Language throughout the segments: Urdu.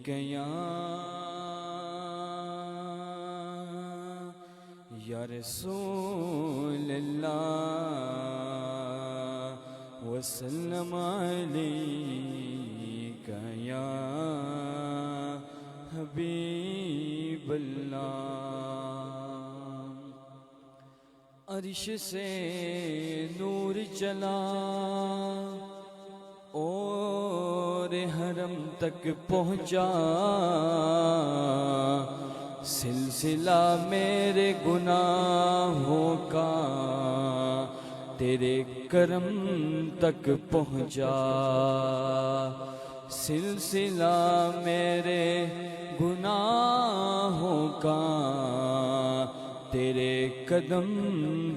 علیک یا رسول اللہ وسلم علیک یا حبیب اللہ۔ عرش سے نور چلا اور حرم تک پہنچا، سلسلہ میرے گناہوں کا تیرے کرم تک پہنچا، سلسلہ میرے گناہوں کا تیرے قدم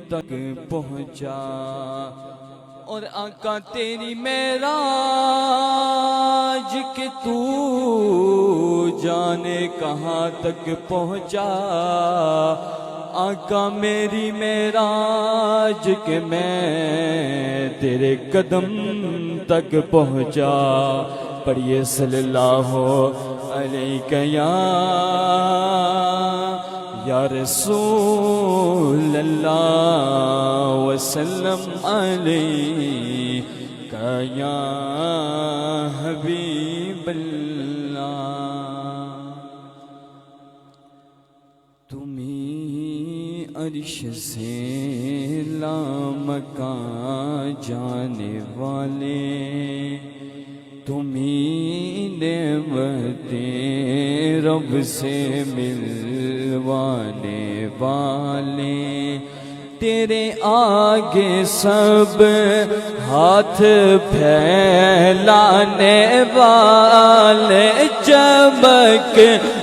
تک پہنچا۔ اور آقا تیری معراج کہ تو جانے کہاں تک پہنچا، آقا میری معراج کہ میں تیرے قدم تک پہنچا۔ پڑھیے صلی اللہ علیہ یا رسول اللہ وسلم علیک یا حبیب اللہ۔ تمہیں عرش سے لامکان جانے والے، تمہیں نعمتیں رب سے ملوانے والے، تیرے آگے سب ہاتھ پھیلانے والے، چمک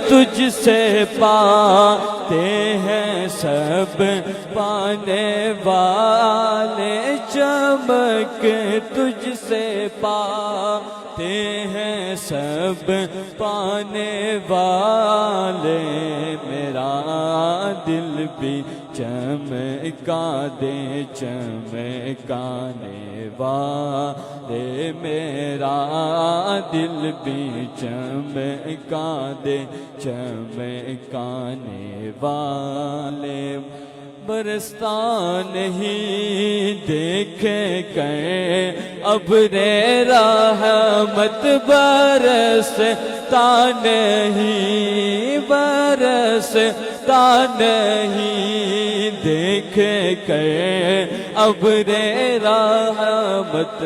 تجھ سے پاتے ہیں سب پانے والے، چمک تجھ سے پاتے ہیں سب پانے والے، میرا دل بھی چمکا دے چمکانے والے، میرا دل بھی چمکا دے چمکانے والے، برستا نہیں دیکھے گئے ابر رحمت، برستا نہیں برستا نہیں دیکھے گئے ابر رحمت،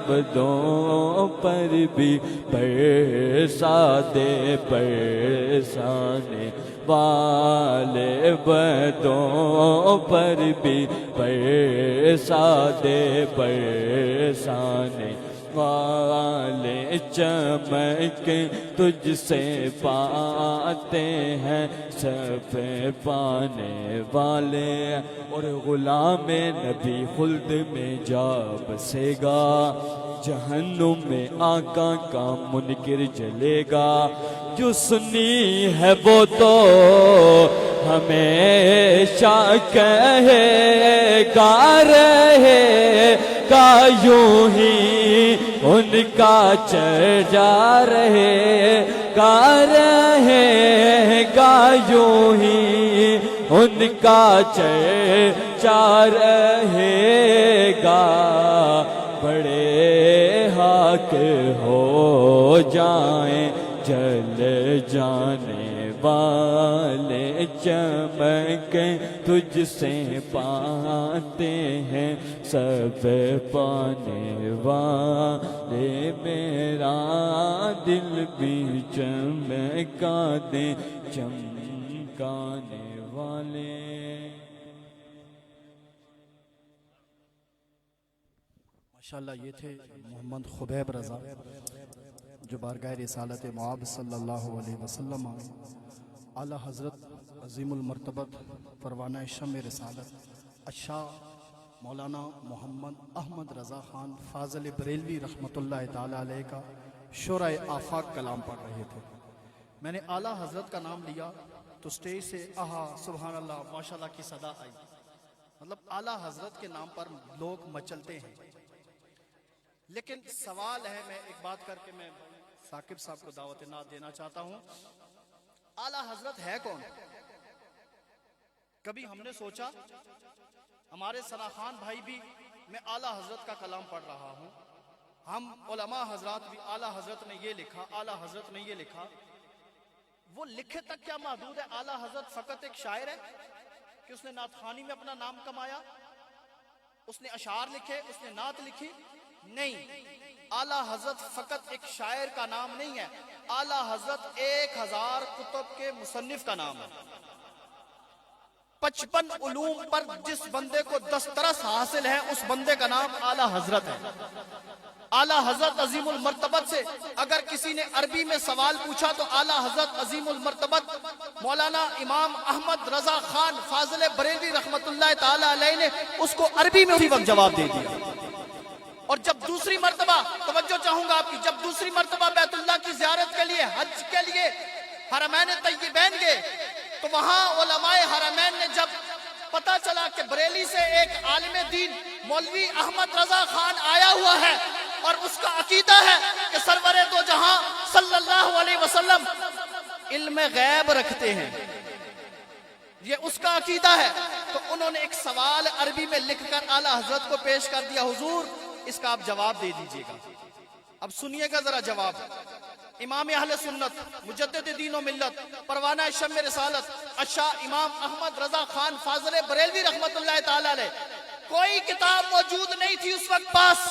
بدوں پر بھی برسا دے برسانے والے، بدوں پر بھی برسا دے برسانے والے، چمک تجھ سے پاتے ہیں سب پانے والے، اور غلام نبی خلد میں جا بسے گا، جہنم میں آقا کا منکر جلے گا، جو سنی ہے وہ تو ہمیشہ کہے گا، رہے گا یوں ہی ان کا چرچا، رہے گا یوں ہی ان کا چرچا رہے گا، بڑے حق ہو جائیں جل جانے والے، چمک تجھ سے پاتے ہیں سب پانے والے، میرا دل بھی چمکا دے چمکانے والے۔ ماشاءاللہ یہ تھے محمد خبیب رضا جو بارگاہ رسالت معاب صلی اللہ علیہ وسلم اعلیٰ حضرت عظیم المرتبت پروانہ شمع رسالت الشاہ مولانا محمد احمد رضا خان فاضل بریلوی رحمۃ اللہ تعالیٰ علیہ کا شورۂ آفاق کلام پڑھ رہے تھے۔ میں نے اعلیٰ حضرت کا نام لیا تو سٹیج سے آہا سبحان اللہ ماشاءاللہ کی صدا آئی، مطلب اعلیٰ حضرت کے نام پر لوگ مچلتے ہیں۔ لیکن سوال ہے، میں ایک بات کر کے میں ثاقب صاحب کو دعوت نعت دینا چاہتا ہوں. اعلیٰ حضرت ہے کون؟ کبھی ہم نے سوچا؟ ہمارے ثنا خان بھائی بھی، میں اعلیٰ حضرت کا کلام پڑھ رہا ہوں، ہم علماء حضرات بھی اعلیٰ حضرت نے یہ لکھا، اعلیٰ حضرت نے یہ لکھا. وہ لکھے تک کیا محدود ہے؟ اعلیٰ حضرت فقط ایک شاعر ہے کہ اس نے نعت خوانی میں اپنا نام کمایا، اس نے اشعار لکھے، اس نے نعت لکھی؟ نہیں. اعلیٰ حضرت فقط ایک شاعر کا نام نہیں ہے، اعلیٰ حضرت 1000 کتب کے مصنف کا نام ہے. 55 علوم پر جس بندے کو دسترس حاصل ہے اس بندے کا نام اعلیٰ حضرت ہے. اعلیٰ حضرت عظیم المرتبت سے اگر کسی نے عربی میں سوال پوچھا تو اعلیٰ حضرت عظیم المرتبت مولانا امام احمد رضا خان فاضل بریلوی رحمت اللہ تعالی علیہ نے اس کو عربی میں اسی وقت جواب دے دیا. اور جب دوسری مرتبہ، توجہ چاہوں گا آپ کی، جب دوسری مرتبہ بیت اللہ کی زیارت کے لیے، حج کے لیے حرمین طیبین گئے تو وہاں علماء حرمین نے جب پتا چلا کہ بریلی سے ایک عالم دین مولوی احمد رضا خان آیا ہوا ہے اور اس کا عقیدہ ہے کہ سرور دو جہاں صلی اللہ علیہ وسلم علم غیب رکھتے ہیں، یہ اس کا عقیدہ ہے، تو انہوں نے ایک سوال عربی میں لکھ کر اعلیٰ حضرت کو پیش کر دیا، حضور اس کا آپ جواب دے دیجئے گا. اب سنیے گا ذرا جواب. امام اہل سنت مجدد دین و ملت پروانہ شم رسالت الشاہ امام احمد رضا خان فاضل بریلوی رحمت اللہ تعالی علیہ، کوئی کتاب موجود نہیں تھی اس وقت پاس،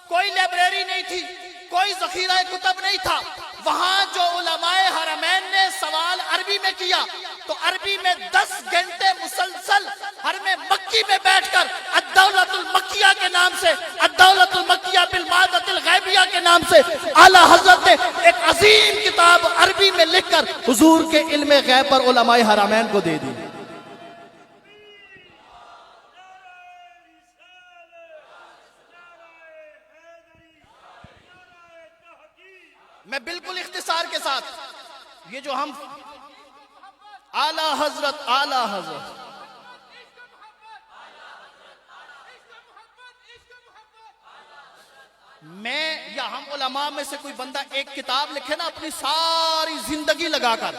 کوئی لائبریری نہیں تھی، کوئی ذخیرہ کتب نہیں تھا. وہاں جو علماء حرمین نے سوال عربی میں کیا تو عربی میں 10 گھنٹے مسلسل حرم مکی میں بیٹھ کر الدولت المکیہ کے نام سے، الدولت المکیہ بالمادۃ الغیبیہ کے نام سے اعلیٰ حضرت نے ایک عظیم کتاب عربی میں لکھ کر حضور کے علم غیب پر علماء حرمین کو دے دی. میں بالکل اختصار کے ساتھ یہ جو ہم اعلیٰ حضرت اعلیٰ حضرت میں یا ہم علماء میں سے کوئی بندہ ایک کتاب لکھے نا اپنی ساری زندگی لگا کر،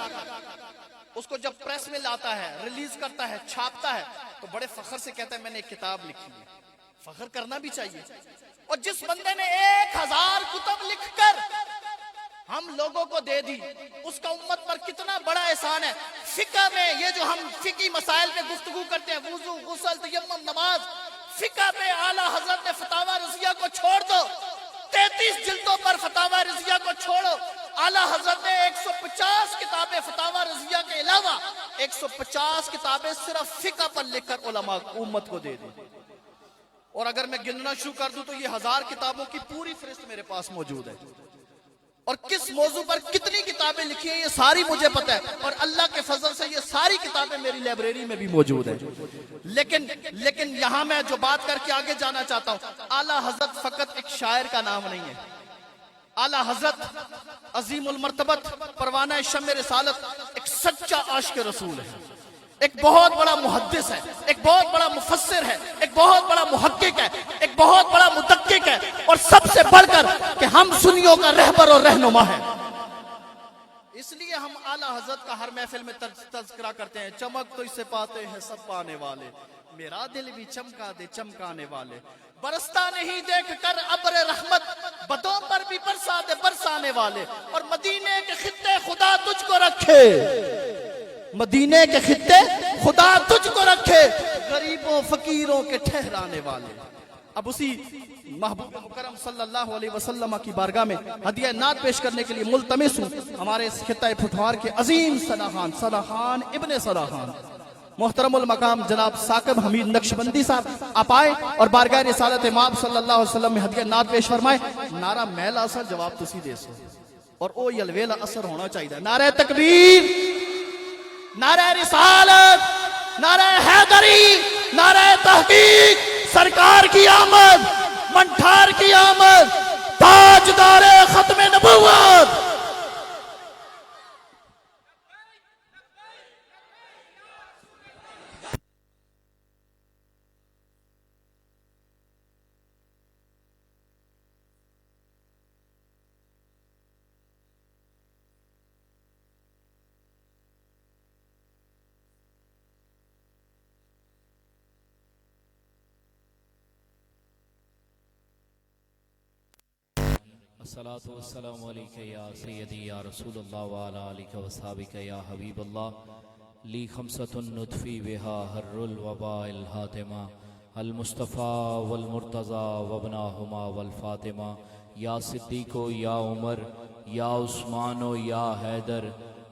اس کو جب پریس میں لاتا ہے، ریلیز کرتا ہے، چھاپتا ہے تو بڑے فخر سے کہتا ہے میں نے ایک کتاب لکھی ہے. فخر کرنا بھی چاہیے. اور جس بندے نے 1000 کتب لکھ کر ہم لوگوں کو دے دی، اس کا امت پر کتنا بڑا احسان ہے. فقہ میں یہ جو ہم فقہی مسائل پہ گفتگو کرتے ہیں، وضو، غسل، تیمم، نماز، فقہ پہ اعلیٰ حضرت نے فتاوی رضیہ کو چھوڑ دو، 33 جلدوں پر فتاوی رضیہ کو چھوڑو. اعلیٰ حضرت نے 150 کتابیں فتاوی رضیہ کے علاوہ 150 کتابیں صرف فقہ پر لکھ کر علماء امت کو دے دی. اور اگر میں گننا شروع کر دوں تو یہ 1000 کتابوں کی پوری فہرست میرے پاس موجود ہے. اور کس موضوع پر کتنی کتابیں لکھی ہیں یہ ساری مجھے پتہ ہے، اور اللہ کے فضل سے یہ ساری کتابیں میری لائبریری میں بھی موجود ہیں. لیکن یہاں میں جو بات کر کے آگے جانا چاہتا ہوں، اعلیٰ حضرت فقط ایک شاعر کا نام نہیں ہے. اعلیٰ حضرت عظیم المرتبت پروانہ شم رسالت ایک سچا عاشق رسول ہے، ایک بہت بڑا محدث ہے، ایک بہت بڑا مفسر ہے، ایک بہت بڑا محقق ہے، ایک بہت بڑا مدقق ہے، اور سب سے بڑھ کر کہ ہم سنیوں کا رہبر اور رہنما ہے. اس لیے ہم اعلیٰ حضرت کا ہر محفل میں تذکرہ کرتے ہیں. چمک تو اسے پاتے ہیں سب پانے والے، میرا دل بھی چمکا دے چمکانے والے. برستا نہیں دیکھ کر ابر رحمت، بدوں پر بھی برسا دے برسانے والے. اور مدینے کے خطے خدا تجھ کو رکھے، مدینے کے خطے خدا تجھ کو رکھے، غریبوں فقیروں کے ٹھہرانے والے. اب اسی محبوب مکرم صلی اللہ علیہ وسلم کی بارگاہ میں ہدیہ نعت پیش کرنے کے لیے ملتمس ہوں ہمارے اس خطہ پٹھوار کے عظیم ثنا خان ابن ثنا خان محترم المقام جناب ثاقب حمید نقشبندی صاحب، آپ آئے اور بارگاہ رسالت امام صلی اللہ علیہ وسلم میں ہدیہ نعت پیش فرمائے. نعرہ میل اثر جواب تسی دے سو اور او یلویل اثر ہونا چاہیے. نعرہ تکبیر، نعرہ رسالت، نعرہ حیدری، نعرہ تحقیق، سرکار کی آمد، منٹھار کی آمد، تاجدار ختم نبوت. الصلاة والسلام علیکہ یا سیدی یا رسول اللہ وعلا آلکہ وصحابکہ یا حبیب اللہ لی خمسۃ نطفی بہا حر الوباء الحاتمہ المصطفیٰ والمرتضیٰ وابناہما والفاطمہ یا صدیق یا عمر یا عثمان یا حیدر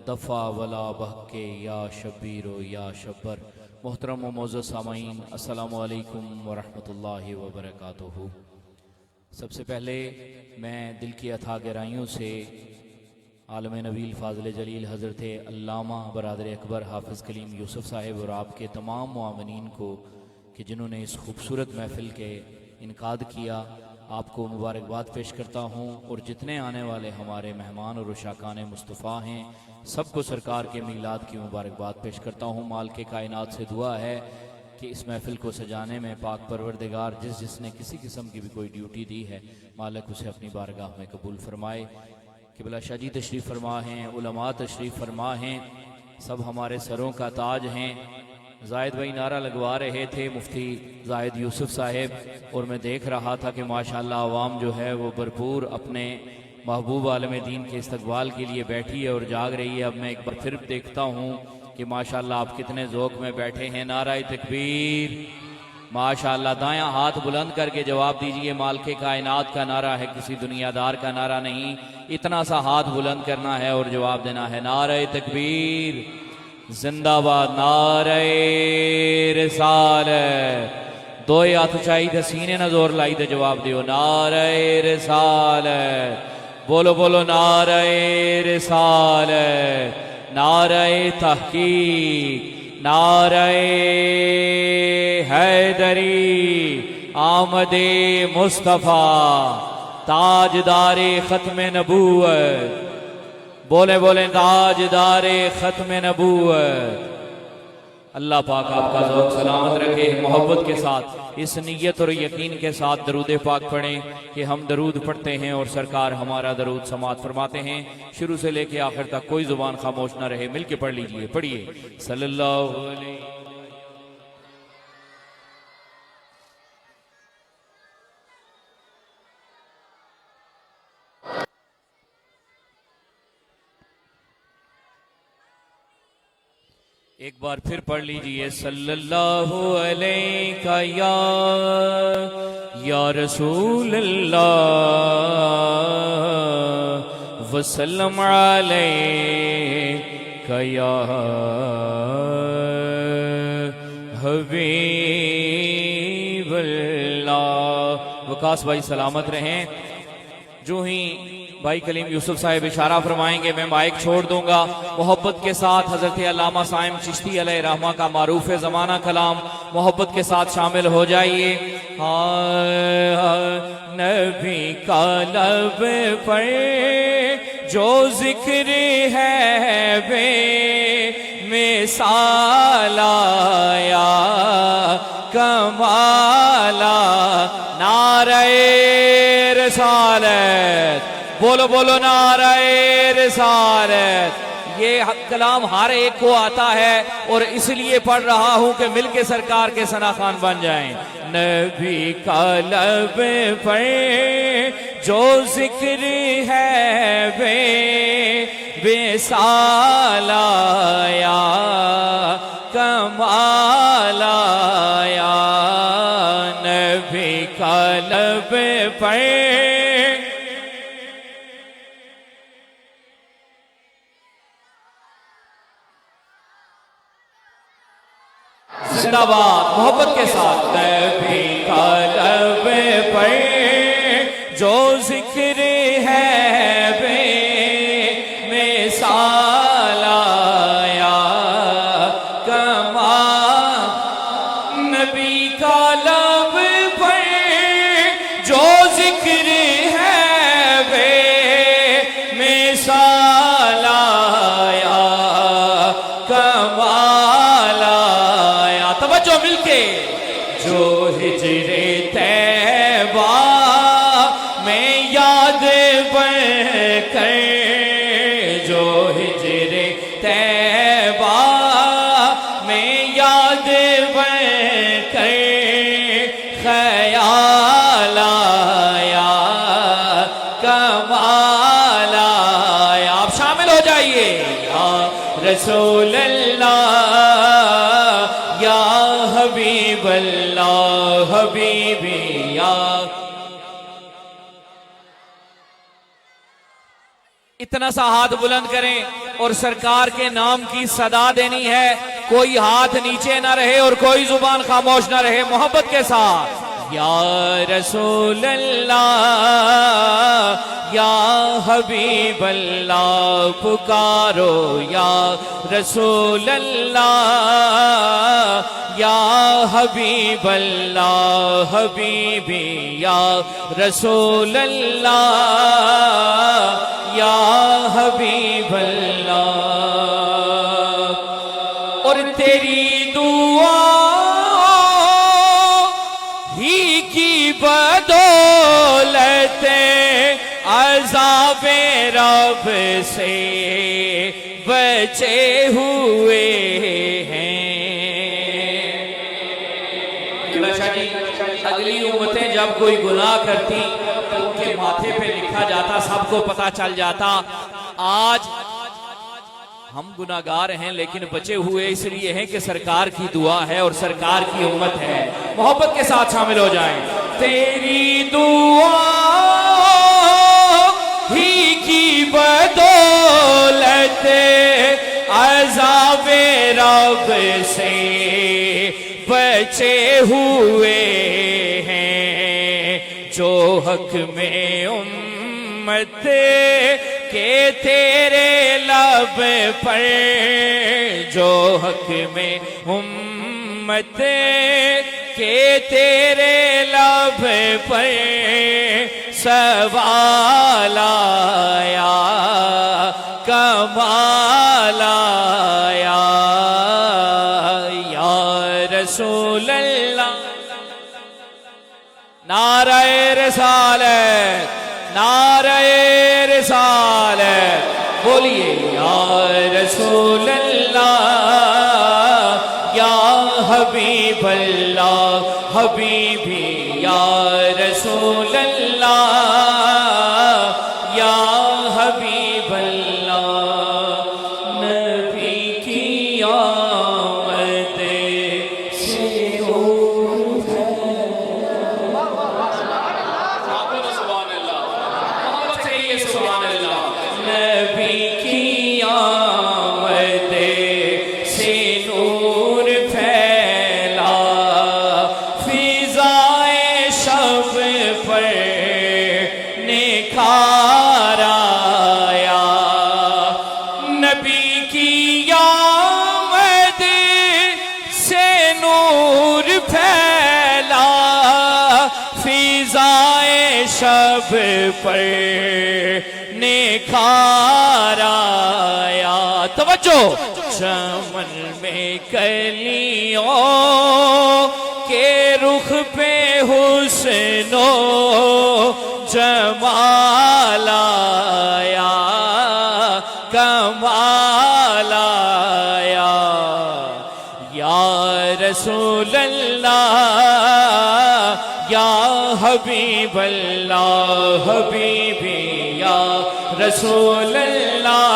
دفع ولا بحق یا شبیر یا شبر۔ محترم و معزز سامعین، السلام علیکم ورحمۃ اللہ وبرکاتہ۔ سب سے پہلے میں دل کی اتھاہ گہرائیوں سے عالم نبیل فاضل جلیل حضرت علامہ برادر اکبر حافظ کلیم یوسف صاحب اور آپ کے تمام معاونین کو کہ جنہوں نے اس خوبصورت محفل کے انعقاد کیا، آپ کو مبارکباد پیش کرتا ہوں، اور جتنے آنے والے ہمارے مہمان اور عشاقان مصطفیٰ ہیں سب کو سرکار کے میلاد کی مبارکباد پیش کرتا ہوں۔ مالک کائنات سے دعا ہے کہ اس محفل کو سجانے میں پاک پروردگار جس نے کسی قسم کی بھی کوئی ڈیوٹی دی ہے، مالک اسے اپنی بارگاہ میں قبول فرمائے۔ قبلہ شاہ جی تشریف فرما ہیں، علماء تشریف فرما ہیں، سب ہمارے سروں کا تاج ہیں۔ زاہد بھائی نعرہ لگوا رہے تھے، مفتی زاہد یوسف صاحب، اور میں دیکھ رہا تھا کہ ماشاءاللہ عوام جو ہے وہ بھرپور اپنے محبوب عالم دین کے استقبال کے لیے بیٹھی ہے اور جاگ رہی ہے۔ اب میں ایک بار پھر دیکھتا ہوں کہ ماشاءاللہ آپ کتنے ذوق میں بیٹھے ہیں۔ نعرہ تکبیر، ماشاءاللہ دایاں ہاتھ بلند کر کے جواب دیجئے۔ مالک کائنات کا نعرہ ہے، کسی دنیا دار کا نعرہ نہیں۔ اتنا سا ہاتھ بلند کرنا ہے اور جواب دینا ہے۔ نعرہ تکبیر، زندہ باد، نعرہ رسالت۔ دو ہاتھ اچائی تے سینے نہ زور لائی تے جواب دیو۔ نعرہ رسالت، بولو بولو نعرہ رسالت، نعرہ تحقیق، نعرہ حیدری، آمد مصطفیٰ، تاجدار ختم نبوت، بولے بولے تاجدار ختم نبوت۔ اللہ پاک آپ کا ذوق سلامت رکھے۔ محبت کے ساتھ اس نیت اور یقین کے ساتھ درود پاک پڑھیں کہ ہم درود پڑھتے ہیں اور سرکار ہمارا درود سماعت فرماتے ہیں۔ شروع سے لے کے آخر تک کوئی زبان خاموش نہ رہے، مل کے پڑھ لیجئے۔ پڑھیے صلی اللہ علیہ ایک بار پھر پڑھ لیجئے۔ صلی اللہ علیہ یا رسول اللہ، وسلم علیہ یا حبیب اللہ۔ وقاص بھائی سلامت رہیں۔ جو ہی بھائی کلیم یوسف صاحب اشارہ فرمائیں گے میں مائک چھوڑ دوں گا۔ محبت کے ساتھ حضرت علامہ صائم چشتی علیہ رحمہ کا معروف زمانہ کلام محبت کے ساتھ شامل ہو جائیے۔ نبی کا لب پر جو ذکر ہے بے مثال آیا کمالا، نعرہ رسالت، بولو بولو نعرہ رسالت۔ یہ کلام ہر ایک کو آتا ہے اور اس لیے پڑھ رہا ہوں کہ مل کے سرکار کے ثنا خوان بن جائیں۔ نبی کا لب پر جو ذکر ہے بے مثال آیا کمال آیا، نبی کا لب پر زندہ باد، محبت کے ساتھ۔ نبی کا لب پر جو ذکر ہے بے مثال آیا کمال، نبی کا لب پر جو ذکر ہے بے مثال آیا کمال آیا۔ توجہ مل کے، جو ہجر طیبہ میں یاد بن کر، جو ہجر جائیے یا رسول اللہ یا حبیب اللہ حبیبی یا اتنا سا ہاتھ بلند کریں اور سرکار کے نام کی صدا دینی ہے. کوئی ہاتھ نیچے نہ رہے اور کوئی زبان خاموش نہ رہے. محبت کے ساتھ یا رسول اللہ یا حبیب اللہ پکارو یا رسول اللہ یا حبیب اللہ حبیبی یا رسول اللہ یا حبیب اللہ. اور تیری دعا ہی کی بدولت عذاب رب سے بچے ہوئے ہیں. اگلی امتیں جب کوئی گناہ کرتی تو ان کے ماتھے پہ لکھا جاتا, سب کو پتا چل جاتا. آج ہم گناہگار ہیں لیکن بچے ہوئے اس لیے ہیں کہ سرکار کی دعا ہے اور سرکار کی امت ہے. محبت کے ساتھ شامل ہو جائیں. تیری دعا ہی کی بدولت عذاب رب سے بچے ہوئے ہیں. جو حق میں امت کہ تیرے لب پر, جو حق میں امت کہ تیرے لب پر سوال آیا کمال آیا یا رسول اللہ. نعرہ رسالت نعرہ رسالت بولیے یا رسول اللہ یا حبیب اللہ حبیبی یا رسول اللہ یا حبیب اللہ. نبی کی آمد سے نبی کی آمد سے نور پھیلا, فضائے شب پر نکھار آیا. نبی کی آمد سے نور پھیلا, فضائے شب پر نکھار آیا. توجہ. چمن میں کلیوں کے رخ پہ حسن و جمال آیا کمال آیا. یا رسول اللہ یا حبیب اللہ حبیبی یا رسول اللہ.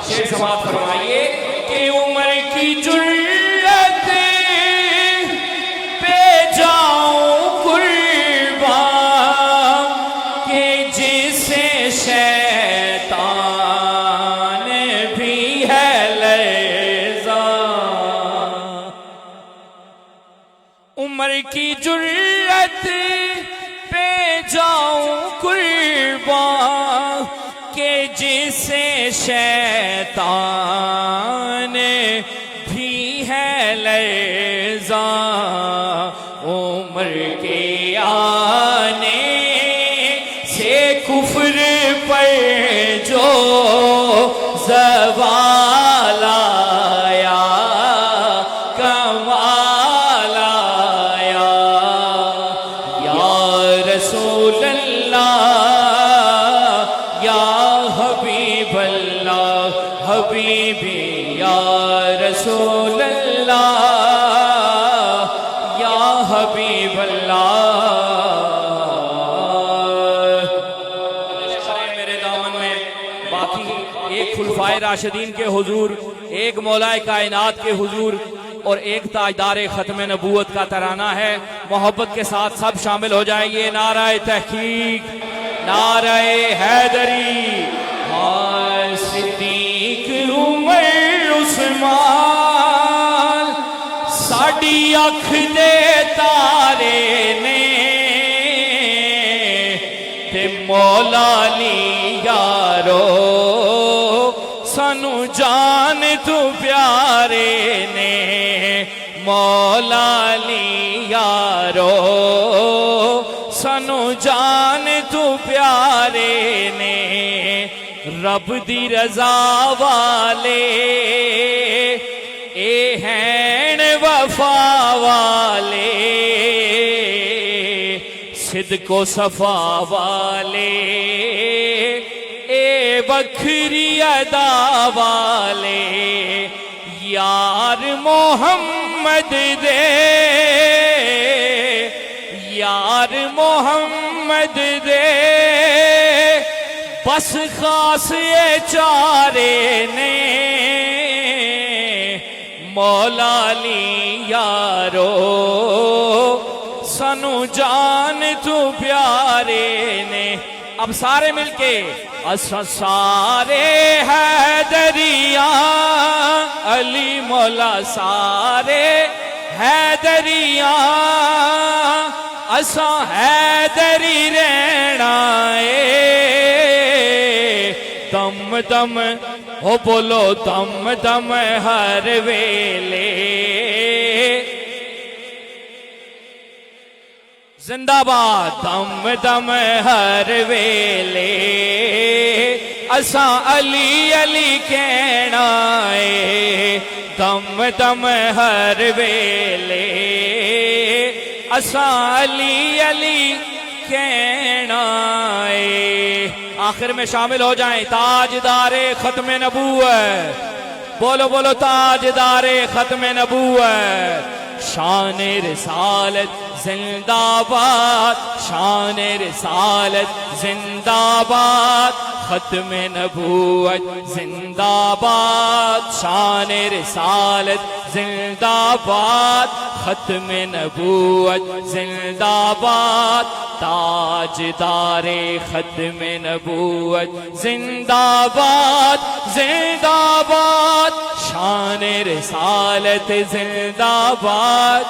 شیر سماعت فرمائیے کہ عمر کی جرت پہ جاؤں قربان کہ جسے شیطان بھی ہے لرزاں. عمر کی جرت پہ جاؤں قربان کہ جسے شیطان بھی ہے لرزاں. عمر کے آنے سے کفر پر جو زوال آیا کمال آیا. یا رسول اللہ یا حبیب اللہ حبیبی یا رسول اللہ یا حبیب اللہ خلفائے راشدین کے حضور، ایک مولائے کائنات کے حضور اور ایک تاجدار ختم نبوت کا ترانہ ہے۔ محبت کے ساتھ سب شامل ہو جائیے۔ نعرہ تحقیق، نعرہ حیدری، ہائے صدیق عمر عثمان، ساڈی اکھ دے تارے نے تے مولا علی یارو سانو جان تو پیارے نے، مولا علی یارو سانو جان تو پیارے نے، رب دی رضا والے اے ہیں وفا والے، صدق و صفا والے اے بکھری ادا والے، یار محمد دے، یار محمد دے، بس خاص چارے نے، مولا علی یارو سانو جان تو پیارے نے۔ اب سارے مل کے اسا سارے حیدریاں، علی مولا سارے حیدریاں، اسا حیدری رہنا اے، دم دم ہو بولو دم دم ہر ویلے، زندہ باد دم دم ہر ویلے، اساں علی علی کہنا اے، دم دم ہر ویلے، اساں علی علی کہنا اے۔ آخر میں شامل ہو جائیں تاجدار ختم نبوت، بولو بولو تاجدار ختم نبوت، شان رسالت زندہ باد، شان رسالت زندہ باد، ختم نبوت زندہ باد، شان رسالت زندہ باد، ختم نبوت زندہ باد، تاجدار ختم نبوت زندہ باد، زندہ باد، شان رسالت زندہ باد،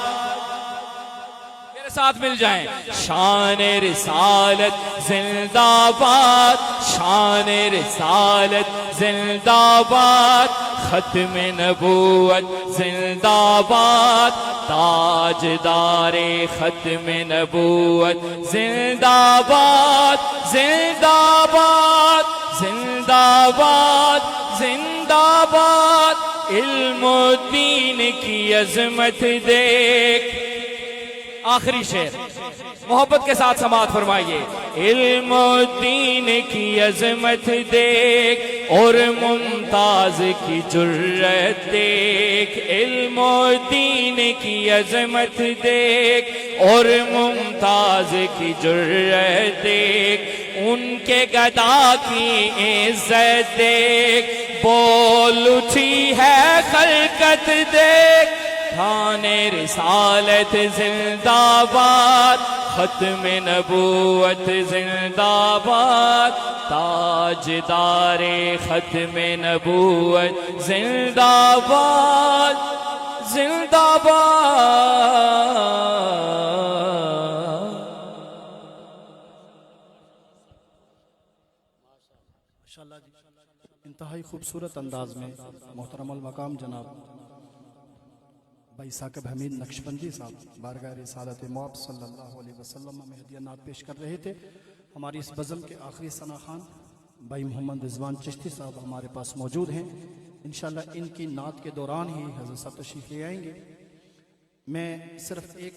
ساتھ مل جائیں، شان رسالت زندہ باد، شان رسالت زندہ باد، ختم نبوت زندہ باد، تاجدار ختم نبوت زندہ باد، زندہ باد، زندہ باد، زندہ باد، علم و دین کی عظمت دیکھ۔ آخری شعر محبت کے ساتھ سماعت فرمائیے۔ علم و دین کی عظمت دیکھ اور ممتاز کی جرت دیکھ، علم و دین کی عظمت دیکھ اور ممتاز کی جرت دیکھ، ان کے گدا کی عزت دیکھ، بول اٹھی ہے خلقت دیکھ، شان رسالت زندہ باد، ختم نبوت زندہ باد، تاجدار ختم نبوت زندہ باد، زندہ باد۔ ماشاءاللہ جی، انتہائی خوبصورت انداز میں محترم المقام جناب بھائی ثاقب حمید نقشبندی صاحب بارگاہ رسالت مآب صلی اللہ علیہ وسلم میں ہدیہ نعت پیش کر رہے تھے۔ ہماری اس بزم کے آخری ثنا خوان بھائی محمد رضوان چشتی صاحب ہمارے پاس موجود ہیں، انشاءاللہ ان کی نعت کے دوران ہی حضرت صاحب تشریف لے آئیں گے۔ میں صرف ایک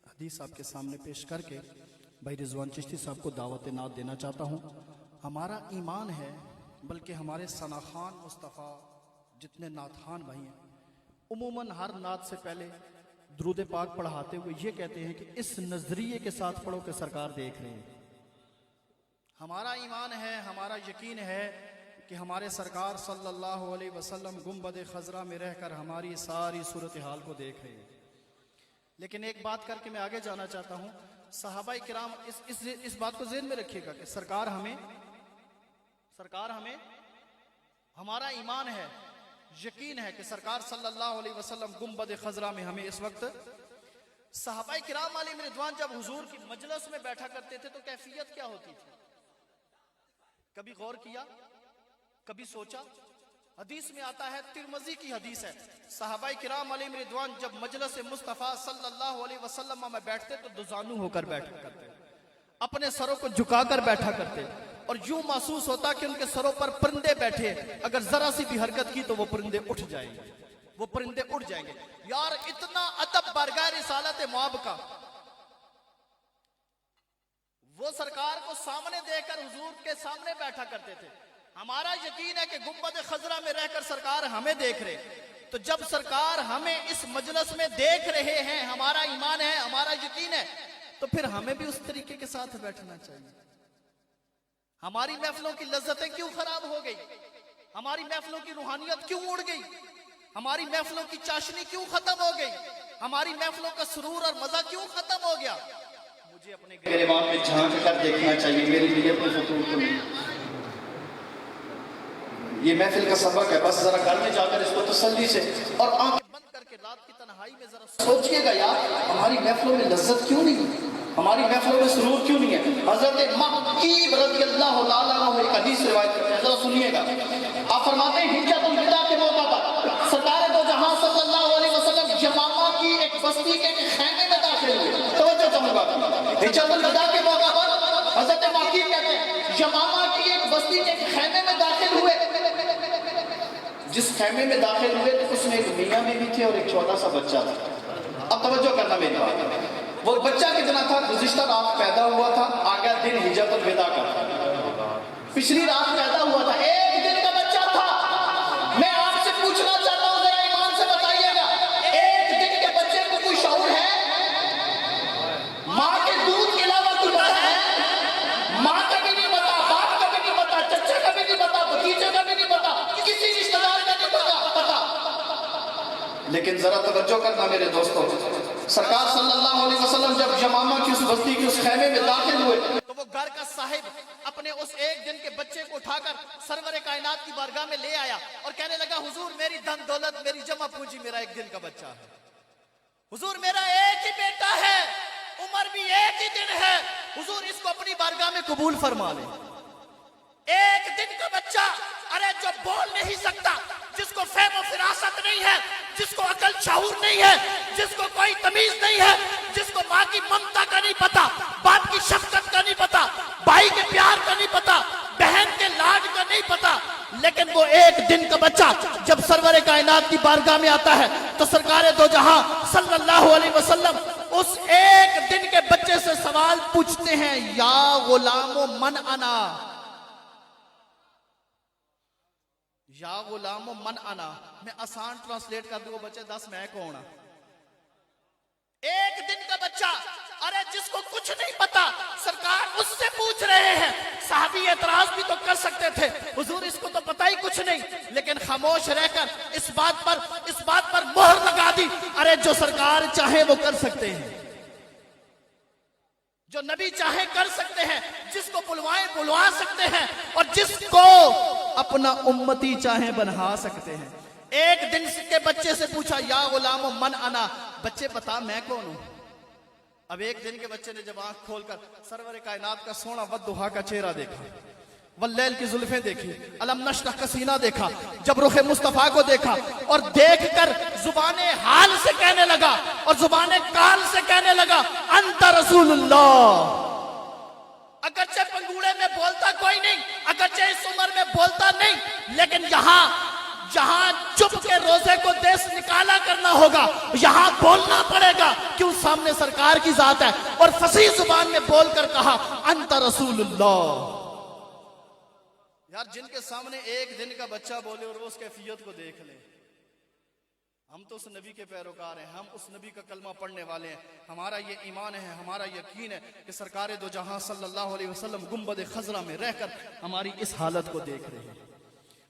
حدیث آپ کے سامنے پیش کر کے بھائی رضوان چشتی صاحب کو دعوت نعت دینا چاہتا ہوں۔ ہمارا ایمان ہے، بلکہ ہمارے ثنا خوان مصطفیٰ جتنے نعت خوان بھائی ہیں عموماً ہر نعت سے پہلے درود پاک پڑھاتے ہوئے یہ کہتے ہیں کہ اس نظریے کے ساتھ پڑھو کہ سرکار دیکھ رہے ہیں۔ ہمارا ایمان ہے، ہمارا یقین ہے کہ ہمارے سرکار صلی اللہ علیہ وسلم گنبد خضرا میں رہ کر ہماری ساری صورتحال کو دیکھ رہے ہیں. لیکن ایک بات کر کے میں آگے جانا چاہتا ہوں. صحابہ کرام اس بات کو ذہن میں رکھیے گا کہ سرکار ہمیں ہمارا ایمان ہے، یقین ہے کہ سرکار صلی اللہ علیہ وسلم گنبد خضرا میں ہمیں اس وقت. صحابہ کرام علیہم رضوان جب حضور کی مجلس میں بیٹھا کرتے تھے تو کیفیت کیا ہوتی تھی؟ کبھی غور کیا؟ کبھی سوچا؟ حدیث میں آتا ہے، ترمذی کی حدیث ہے، صحابہ کرام علیہم رضوان جب مجلس مصطفیٰ صلی اللہ علیہ وسلم میں بیٹھتے تو دوزانو ہو کر بیٹھا کرتے، اپنے سروں کو جھکا کر بیٹھا کرتے، اور یوں محسوس ہوتا کہ ان کے سروں پر پرندے بیٹھے، اگر ذرا سی بھی حرکت کی تو وہ پرندے اٹھ جائیں گے، وہ پرندے اٹھ جائیں گے. یار اتنا ادب بارگاہ رسالت مآب کا. وہ سرکار کو سامنے دے کر حضور کے سامنے بیٹھا کرتے تھے. ہمارا یقین ہے کہ گنبد خضرا میں رہ کر سرکار ہمیں دیکھ رہے. تو جب سرکار ہمیں اس مجلس میں دیکھ رہے ہیں، ہمارا ایمان ہے، ہمارا یقین ہے، تو پھر ہمیں بھی اس طریقے کے ساتھ بیٹھنا چاہیے. ہماری محفلوں کی لذتیں کیوں خراب ہو گئی؟ ہماری محفلوں کی روحانیت کیوں اڑ گئی؟ ہماری محفلوں کی چاشنی کیوں ختم ہو گئی؟ ہماری محفلوں کا سرور اور مزہ کیوں ختم ہو گیا؟ مجھے اپنے گریبان میں جھانک کر دیکھنا چاہیے، میری نیت میں فطور تو نہیں. یہ محفل کا سبق ہے، بس ذرا گھر میں جا کر اس کو تسلی سے اور آنکھیں بند کر کے رات کی تنہائی میں ذرا سوچئے گا، یار ہماری محفلوں میں لذت کیوں نہیں ہے؟ ہماری محفلوں میں سرور کیوں نہیں ہے؟ حضرت مقیب رضی اللہ تعالیٰ عنہ ایک حدیث روایت کرتے ہیں، ذرا سنیے گا. آپ فرماتے ہیں حجۃ الوداع کے موقع پر سرکار دو جہاں صلی اللہ علیہ وسلم یمامہ کی ایک بستی کے خیمے میں داخل ہوئے. توجہ چاہوں گا. حجۃ الوداع کے موقع پر حضرت مقیب کہتے ہیں یمامہ کی ایک بستی کے خیمے میں داخل ہوئے. جس خیمے میں داخل ہوئے تو اس میں ایک میاں بیوی تھے اور ایک چھوٹا سا بچہ تھا. اب توجہ کرنا میری بات. وہ بچہ کتنا تھا؟ گزشتہ رات پیدا ہوا تھا، آگا دن حجۃ الوداع کا تھا، پچھلی رات پیدا ہوا تھا، ایک دن کا بچہ تھا. میں آپ سے پوچھنا چاہتا ہوں، ذرا ایمان سے بتائیے گا، ایک دن کے بچے کو کوئی شعور ہے؟ ماں کے دودھ کے علاوہ کوئی پتہ ہے؟ ماں کا بھی نہیں پتا، باپ کا بھی نہیں پتا، چچا کا بھی نہیں پتا، بھتیجے کا بھی نہیں پتا، کسی رشتہ دار کا نہیں پتا. لیکن ذرا توجہ کرنا میرے دوستوں، سرکار صلی اللہ علیہ وسلم جب یمامہ کی اس بستی کے اس خیمے میں داخل ہوئے تو وہ گھر کا صاحب اپنے اس ایک دن کے بچے کو اٹھا کر سرور کائنات کی بارگاہ میں لے آیا اور کہنے لگا، حضور میری دھن دولت، میری جمع پونجی میرا ایک دن کا بچہ ہے. حضور میرا ایک ہی بیٹا ہے، عمر بھی ایک ہی دن ہے، حضور اس کو اپنی بارگاہ میں قبول فرما لے. ایک دن کا بچہ، ارے جو بول نہیں سکتا، جس کو فہم و فراست نہیں ہے، جس کو عقل شعور نہیں ہے، جس کو کوئی تمیز نہیں ہے، جس کو ماں کی ممتا کا نہیں پتا، باپ کی شفقت کا نہیں پتا، بھائی کے پیار کا نہیں پتا، بہن کے لاڈ کا نہیں پتا، لیکن وہ ایک دن کا بچہ جب سرور کائنات کی بارگاہ میں آتا ہے تو سرکار دو جہاں صلی اللہ علیہ وسلم اس ایک دن کے بچے سے سوال پوچھتے ہیں، یا غلام من انا، یا غلام من انا. میں آسان ٹرانسلیٹ کر دوں، وہ بچے 10 میں کون ہوں. ایک دن کا بچہ، ارے جس کو کچھ نہیں پتا، سرکار اس سے پوچھ رہے ہیں. صحابی اعتراض بھی تو کر سکتے تھے، حضور اس کو تو پتہ ہی کچھ نہیں، لیکن خاموش رہ کر اس بات پر مہر لگا دی، ارے جو سرکار چاہے وہ کر سکتے ہیں، جو نبی چاہے کر سکتے ہیں، جس کو بلوائیں بلوا سکتے ہیں، اور جس کو اپنا امتی چاہیں بنھا سکتے ہیں. ایک دن کے بچے سے پوچھا، یا غلام من انا، بچے بتا میں کون ہوں. اب ایک دن کے بچے نے جب آنکھ کھول کر سرور کائنات کا سونا والضحیٰ کا چہرہ دیکھا، واللیل کی زلفیں دیکھی، الم نشرح کا سینہ دیکھا، جب رخ مصطفیٰ کو دیکھا، اور دیکھ کر زبان حال سے کہنے لگا اور زبان کال سے کہنے لگا، انت رسول اللہ. اگرچہ پنگوڑے میں بولتا کوئی نہیں، اگرچہ اس عمر میں بولتا نہیں، لیکن جہاں چپ کے روزے کو دیس نکالا کرنا ہوگا، یہاں بولنا پڑے گا، کیوں سامنے سرکار کی ذات ہے. اور فصیح زبان میں بول کر کہا، انت رسول اللہ. یار جن کے سامنے ایک دن کا بچہ بولے اور وہ اس کیفیت کو دیکھ لیں. ہم تو اس نبی کے پیروکار ہیں، ہم اس نبی کا کلمہ پڑھنے والے ہیں. ہمارا یہ ایمان ہے، ہمارا یقین ہے کہ سرکار دو جہاں صلی اللہ علیہ وسلم گنبد خضرا میں رہ کر ہماری اس حالت کو دیکھ رہے ہیں.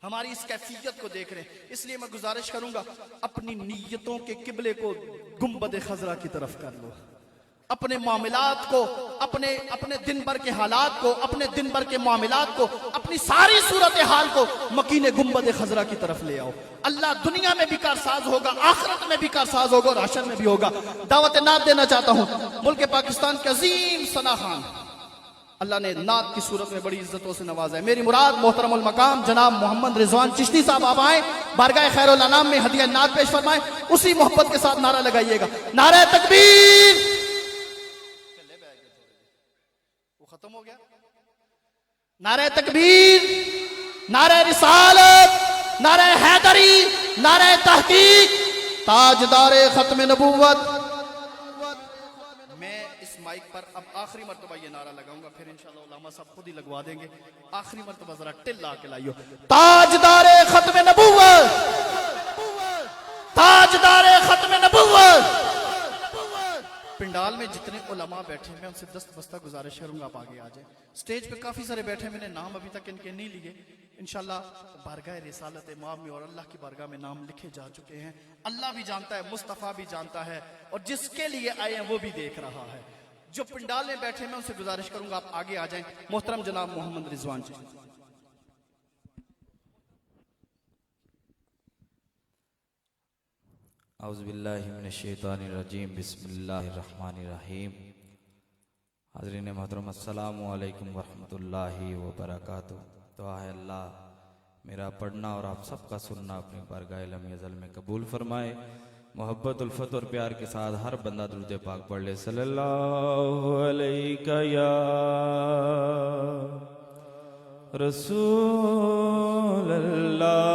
ہماری اس کیفیت کو دیکھ رہے ہیں. اس لیے میں گزارش کروں گا اپنی نیتوں کے قبلے کو گنبد خضرا کی طرف کر لو. اپنے معاملات کو، اپنے دن بھر کے حالات کو، اپنے دن بھر کے معاملات کو، اپنی ساری صورتحال کو مکین گنبد خضرا کی طرف لے آؤ. اللہ دنیا میں بھی کارساز ہوگا، آخرت میں بھی کارساز ہوگا اور حشر میں بھی ہوگا. دعوت نعت دینا چاہتا ہوں ملک پاکستان کے عظیم ثنا خان، اللہ نے نعت کی صورت میں بڑی عزتوں سے نوازا ہے. میری مراد محترم المقام جناب محمد رضوان چشتی صاحب آپ آئیں، بارگاہ خیر الانام میں ہدیہ نعت پیش فرمائیں. اسی محبت کے ساتھ نعرہ لگائیے گا، نعرہ تکبیر. وہ ختم ہو گیا. نعرہ تکبیر، نعرہ رسالت، نعرہ حیدری، نعرہ تحقیق، تاجدار ختم نبوت. میں اس مائک پر اب آخری مرتبہ یہ نعرہ لگاؤں گا، پھر انشاءاللہ علامہ صاحب خود ہی لگوا دیں گے. آخری مرتبہ ذرا ٹل لا کے لائیو. تاجدار ختم نبوت، تاجدار ختم نبوت. پنڈال میں جتنے علماء بیٹھے میں ان سے دست بستہ گزارش کروں گا آپ آگے آ جائیں. سٹیج پہ کافی سارے بیٹھے، میں نے نام ابھی تک ان کے نہیں لیے. انشاءاللہ بارگاہ رسالت مآب میں اور اللہ کی بارگاہ میں نام لکھے جا چکے ہیں. اللہ بھی جانتا ہے، مصطفیٰ بھی جانتا ہے، اور جس کے لیے آئے ہیں وہ بھی دیکھ رہا ہے. جو پنڈال میں بیٹھے میں ان سے گزارش کروں گا آپ آگے آ جائیں. محترم جناب محمد رضوان جی. اعوذ باللہ من الشیطان الرجیم، بسم اللہ الرحمن الرحیم. حاضرین محترم السلام علیکم ورحمۃ اللہ وبرکاتہ. دعا ہے اللہ میرا پڑھنا اور آپ سب کا سننا اپنی بارگاہ لم یزل میں قبول فرمائے. محبت الفت اور پیار کے ساتھ ہر بندہ درود پاک پڑھ لے. صلی اللہ علیہ یا رسول اللہ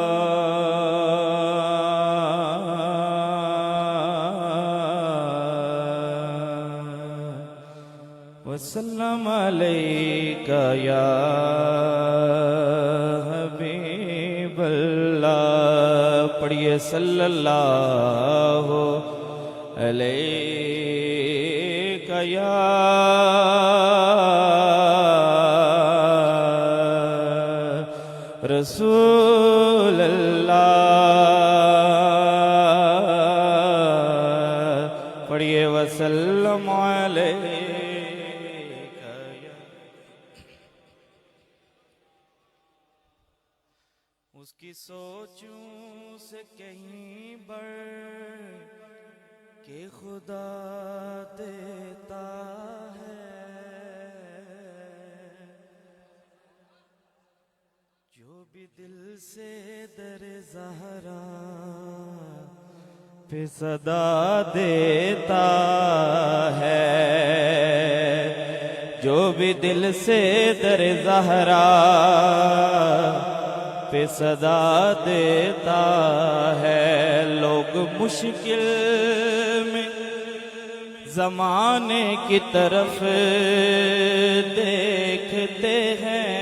وسلم علیک یا حبیب اللہ. پڑھیے صلی اللہ علیہ یا رسول اللہ. پڑھیے وسلم علیہ. اس کی سوچوں سے کہیں بڑھ کہ خدا دیتا ہے، جو بھی دل سے در زہرا پہ صدا دیتا ہے، جو بھی دل سے در زہرا پہ صدا دیتا ہے. لوگ مشکل میں زمانے کی طرف دیکھتے ہیں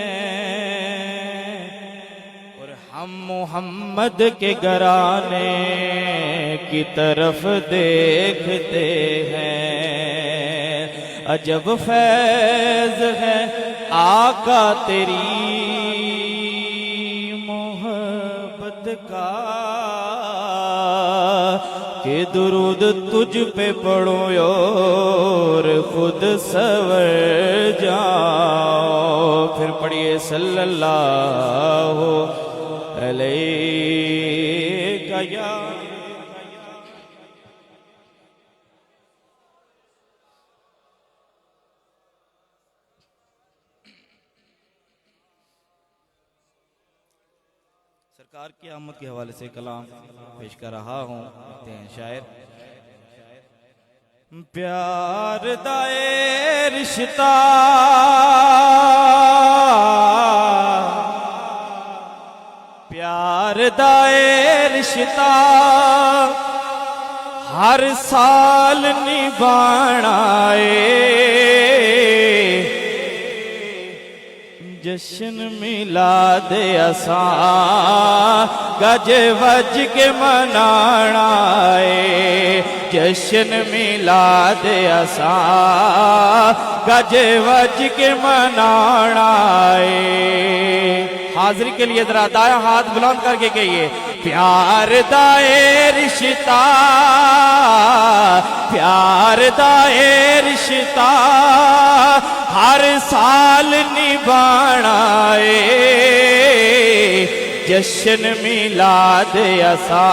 اور ہم محمد کے گھرانے کی طرف دیکھتے ہیں. عجب فیض ہے آقا تیری کا کہ درود تجھ پہ پڑھو اور خود سور جاؤ. پھر پڑھیے صلی اللہ علیہ یا سرکار کی آمد کے حوالے سے کلام پیش کر رہا ہوں. کہتے ہیں شاعر، پیار دائے رشتہ پیار دائے رشتہ ہر سال نبھانا جشن میلاد اساں گج وج کے منانا جشن میلاد اساں گج وج کے منانا حاضری کے لیے ذرا دایاں ہاتھ بلند کر کے کہیے پیار دائے رشتہ، پیار دائے رشتہ ہر سال نبھانا جشن میلاد اسا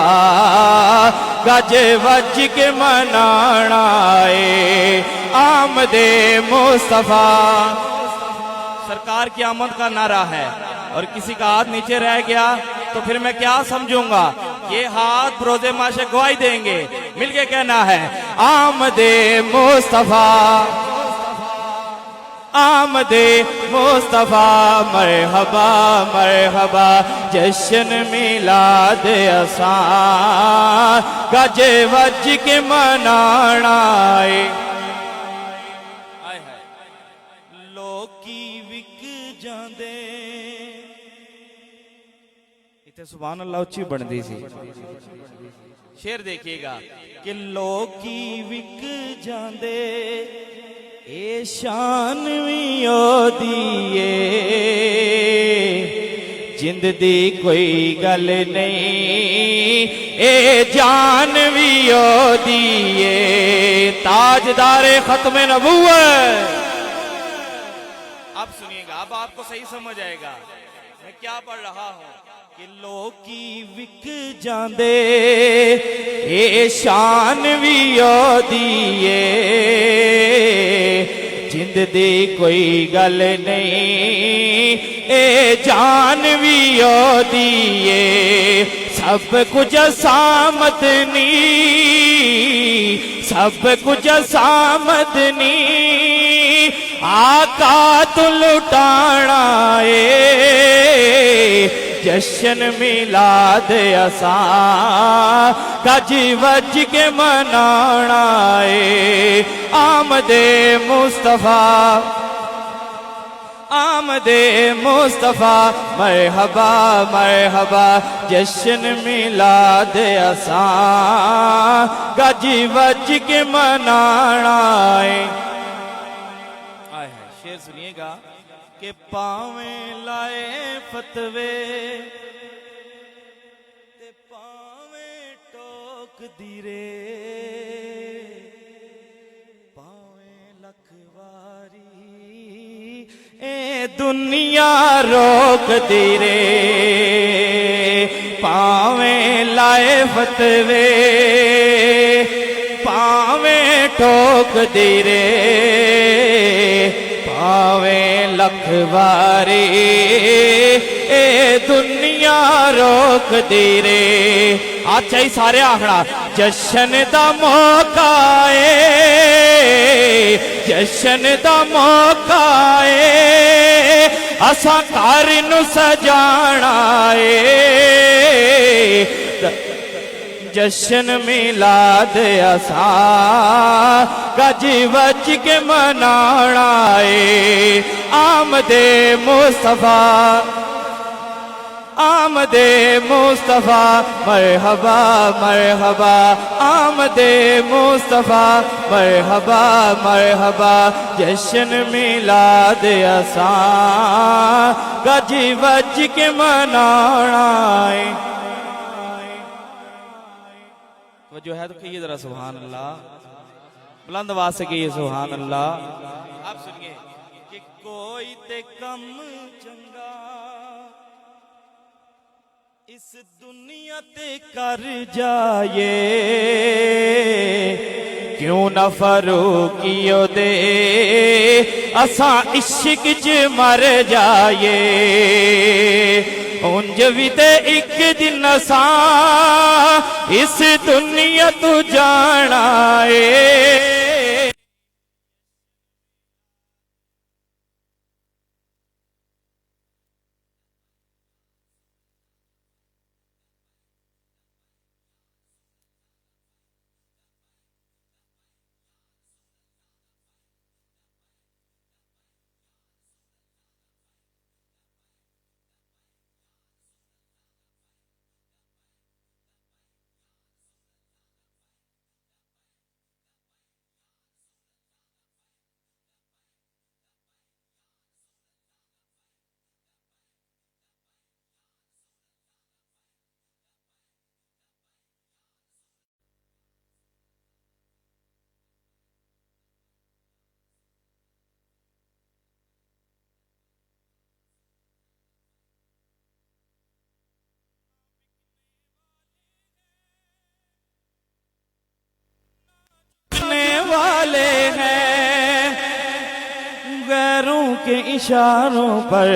گج وج کے منانا آمد مصطفیٰ۔ سرکار کی آمد کا نعرہ ہے اور کسی کا ہاتھ نیچے رہ گیا تو پھر میں کیا سمجھوں گا؟ یہ ہاتھ بروز معاشر گواہی دیں گے، مل کے کہنا ہے آمد مصطفیٰ، آمد مصطفیٰ مرحبا مرحبا جشن میلاد اساں گج وج کے منانا لوکی وک جاندے اتنے سبحان اللہ اچھی بن دی سی شعر دیکھیے گا کہ لوکی وک جاندے اے شان وی او دیئے جند دی کوئی گل نہیں اے جان وی او دیئے تاجدار ختم نبوت۔ اب سنیے گا، اب آپ کو صحیح سمجھ آئے گا میں کیا پڑھ رہا ہوں کہ لوکی وک جاندے اے شان وی او دیئے جند دی کوئی گل نہیں اے جان وی او دیئے سب کچھ سامدنی سب کچھ سامدنی آقا تو لٹانا جشن میلاد اساں گج وج کے منانا آمد مصطفیٰ، آمد مصطفیٰ مرحبا مرحبا جشن میلاد اساں گج وج کے منانا شعر سنیے گا کہ پاویں لائے فتوے تے پاویں ٹوک دیرے پاویں لکھواری اے دنیا روک دیرے پاویں لائے فتوے پاویں ٹوک دیرے پاویں لکھواری اے دنیا روک دیرے آج چاہی سارے آخڑا جشن دا موقع ہے جشن دا موقع ہے اساں گھر نو سجانا ہے جشن میلاد اساں گج وج کے منانا آمد مصطفیٰ، آمد مصطفیٰ مرحبا مرحبا آمد مصطفیٰ مرحبا مرحبا جشن میلاد اساں گج وج کے منانا جو ہے تو کہیے ذرا سبحان اللہ بلند آواز سے کہیے سبحان اللہ۔ آپ سنیے کہ کوئی تے کم چنگا اس دنیا تے کر جائے کیوں نہ فروغیو دے اساں عشق چ مر جائے اونج بھی تے ایک دن اساں اس دنیا تو جانا کے اشاروں پر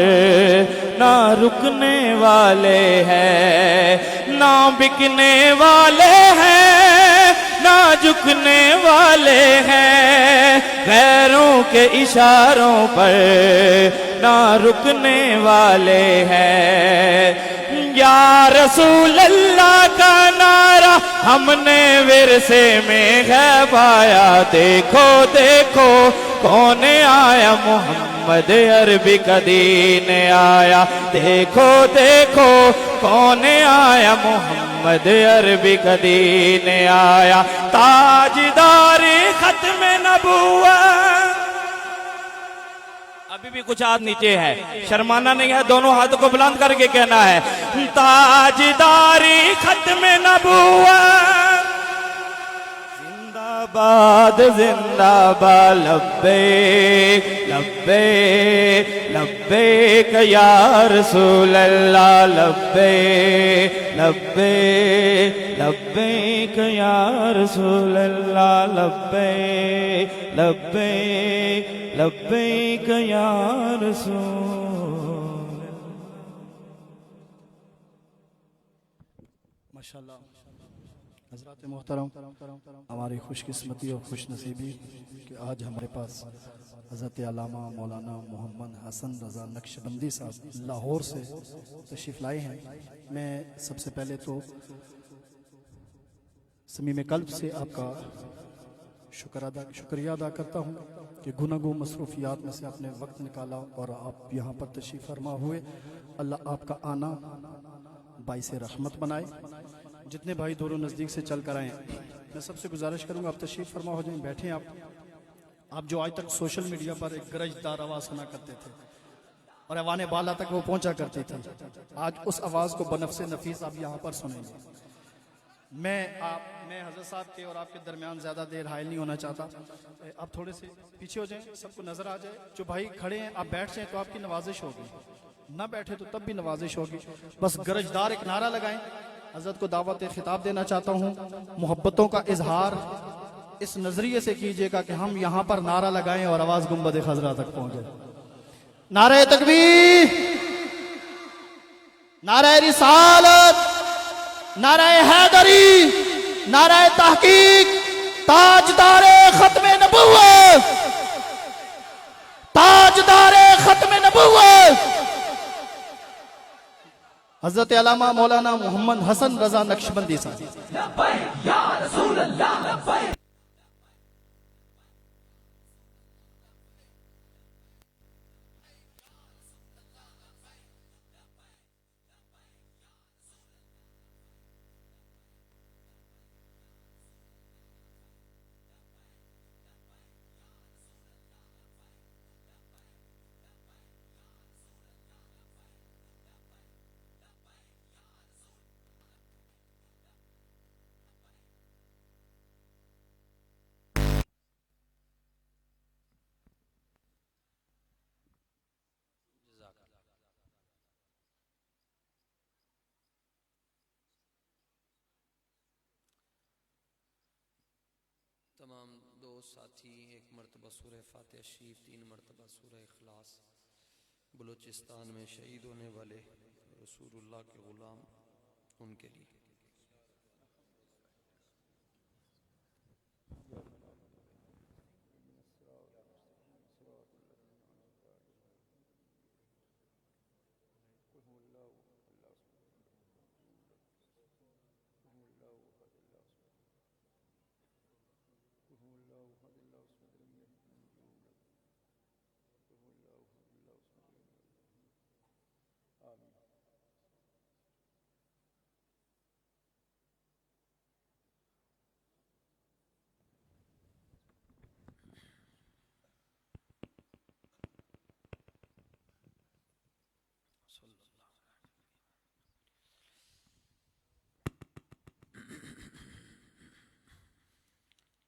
نہ رکنے والے ہیں، نہ بکنے والے ہیں، نہ جھکنے والے ہیں، غیروں کے اشاروں پر نہ رکنے والے ہیں۔ یا رسول اللہ کا نعرہ ہم نے ورثے میں ہے پایا، دیکھو دیکھو کون آیا، محمد عربی کا دین آیا، دیکھو دیکھو کون آیا، محمد عربی کا دین آیا، تاجدار ختم نبوت۔ ابھی بھی کچھ ہاتھ نیچے ہے، شرمانا نہیں ہے، دونوں ہاتھوں کو بلند کر کے کہنا ہے، تاجداری ختم نبوت، زندہ باد زندہ باد، لبیک لبیک لبیک یا رسول اللہ، لبیک لبیک لبیک یا رسول اللہ، لبیک لبیک لبیک یا رسول۔ ماشاءاللہ حضرات محترم، ہماری خوش قسمتی اور خوش نصیبی کہ آج ہمارے پاس حضرت علامہ مولانا محمد حسن رضا نقشبندی صاحب لاہور سے تشریف لائے ہیں۔ میں سب سے پہلے تو صمیم قلب سے آپ کا شکریہ ادا کرتا ہوں کہ گناہوں مصروفیات میں سے آپ نے وقت نکالا اور آپ یہاں پر تشریف فرما ہوئے۔ اللہ آپ کا آنا باعث رحمت بنائے۔ جتنے بھائی دور و نزدیک سے چل کر آئیں، میں سب سے گزارش کروں گا آپ تشریف فرما ہو جائیں، بیٹھیں۔ آپ جو آج تک سوشل میڈیا پر ایک گرج دار آواز سنا کرتے تھے اور ایوان بالا تک وہ پہنچا کرتی تھی، آج اس آواز کو بنفس نفیس آپ یہاں پر سنیں گے۔ میں حضرت صاحب کے اور آپ کے درمیان زیادہ دیر حائل نہیں ہونا چاہتا، آپ تھوڑے سے پیچھے ہو جائیں، سب کو نظر آ جائے۔ جو بھائی کھڑے ہیں آپ بیٹھ جائیں تو آپ کی نوازش ہوگی، نہ بیٹھے تو تب بھی نوازش ہوگی۔ بس گرجدار ایک نعرہ لگائیں۔ حضرت کو دعوت خطاب دینا چاہتا ہوں، محبتوں کا اظہار اس نظریے سے کیجئے گا کہ ہم یہاں پر نعرہ لگائیں اور آواز گنبد خضرا تک پہنچے۔ نعرہ تکبیر، نعرہ رسالت، نعرہ حیدری، نعرہ تحقیق، تاجدار ختم نبوت، تاجدار ختم نبوت حضرت علامہ مولانا محمد حسن رضا نقشبندی صاحب۔ لبیک یا رسول اللہ، لبیک۔ تمام دوست ساتھی ایک مرتبہ سورہ فاتحہ شریف، 3 مرتبہ سورہ اخلاص، بلوچستان میں شہید ہونے والے رسول اللہ کے غلام، ان کے لیے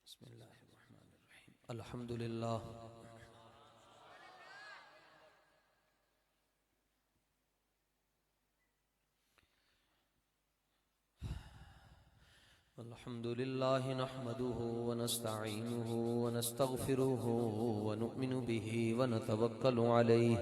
بسم اللہ الرحمن الرحیم۔ الحمدللہ الحمد لله نحمده ونستعينه ونستغفره ونؤمن به ونتوكل عليه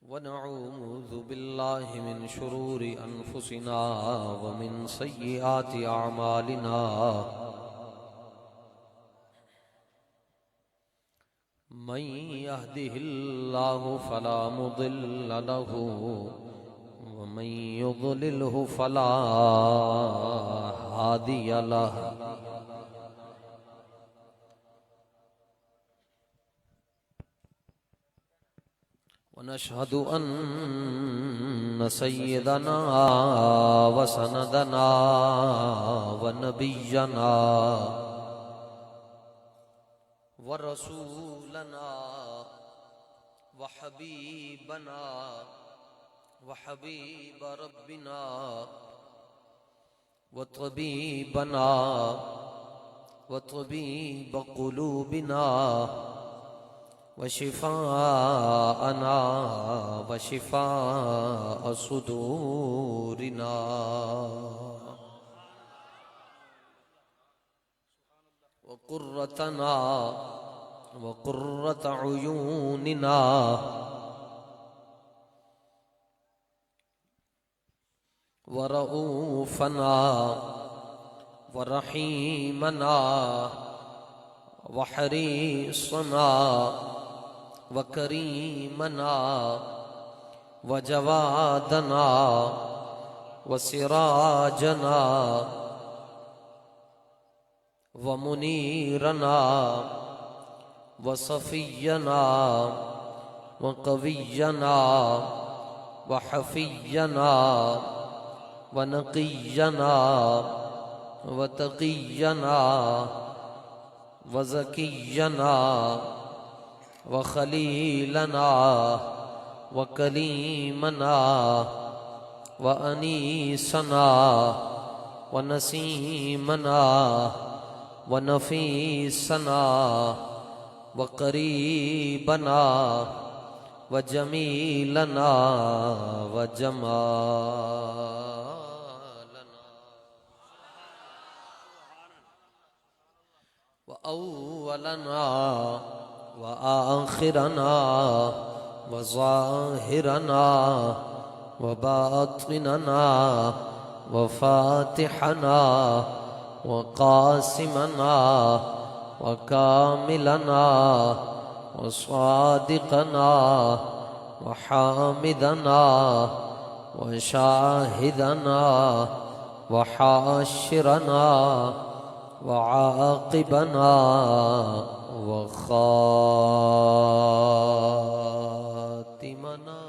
ونعوذ بالله من شرور أنفسنا ومن سيئات أعمالنا من يهده الله فلا مضل له ومن يضلله فلا هادي له ونشهد أن سيدنا وسندنا ونبينا ورسولنا وحبيبنا وحبيب ربنا وطبيبنا وطبيب قلوبنا وشفاءنا وشفاء صدورنا وقرتنا وقرة عيوننا ورؤوفنا ورحيمنا وحريصنا وكريمنا وجوادنا وسراجنا ومنيرنا وصفينا وقوينا وحفينا ونقينا وتقينا وزكينا وخليلنا وكليمنا وأنيسنا ونسيمنا ونفيسنا وقريبنا وجميلنا وجمالنا وأولنا وآخرنا وظاهرنا وباطننا وفاتحنا وقاسمنا وكاملنا وصادقنا وحامدنا وشاهدنا وحاشرنا وعاقبنا وخاتمنا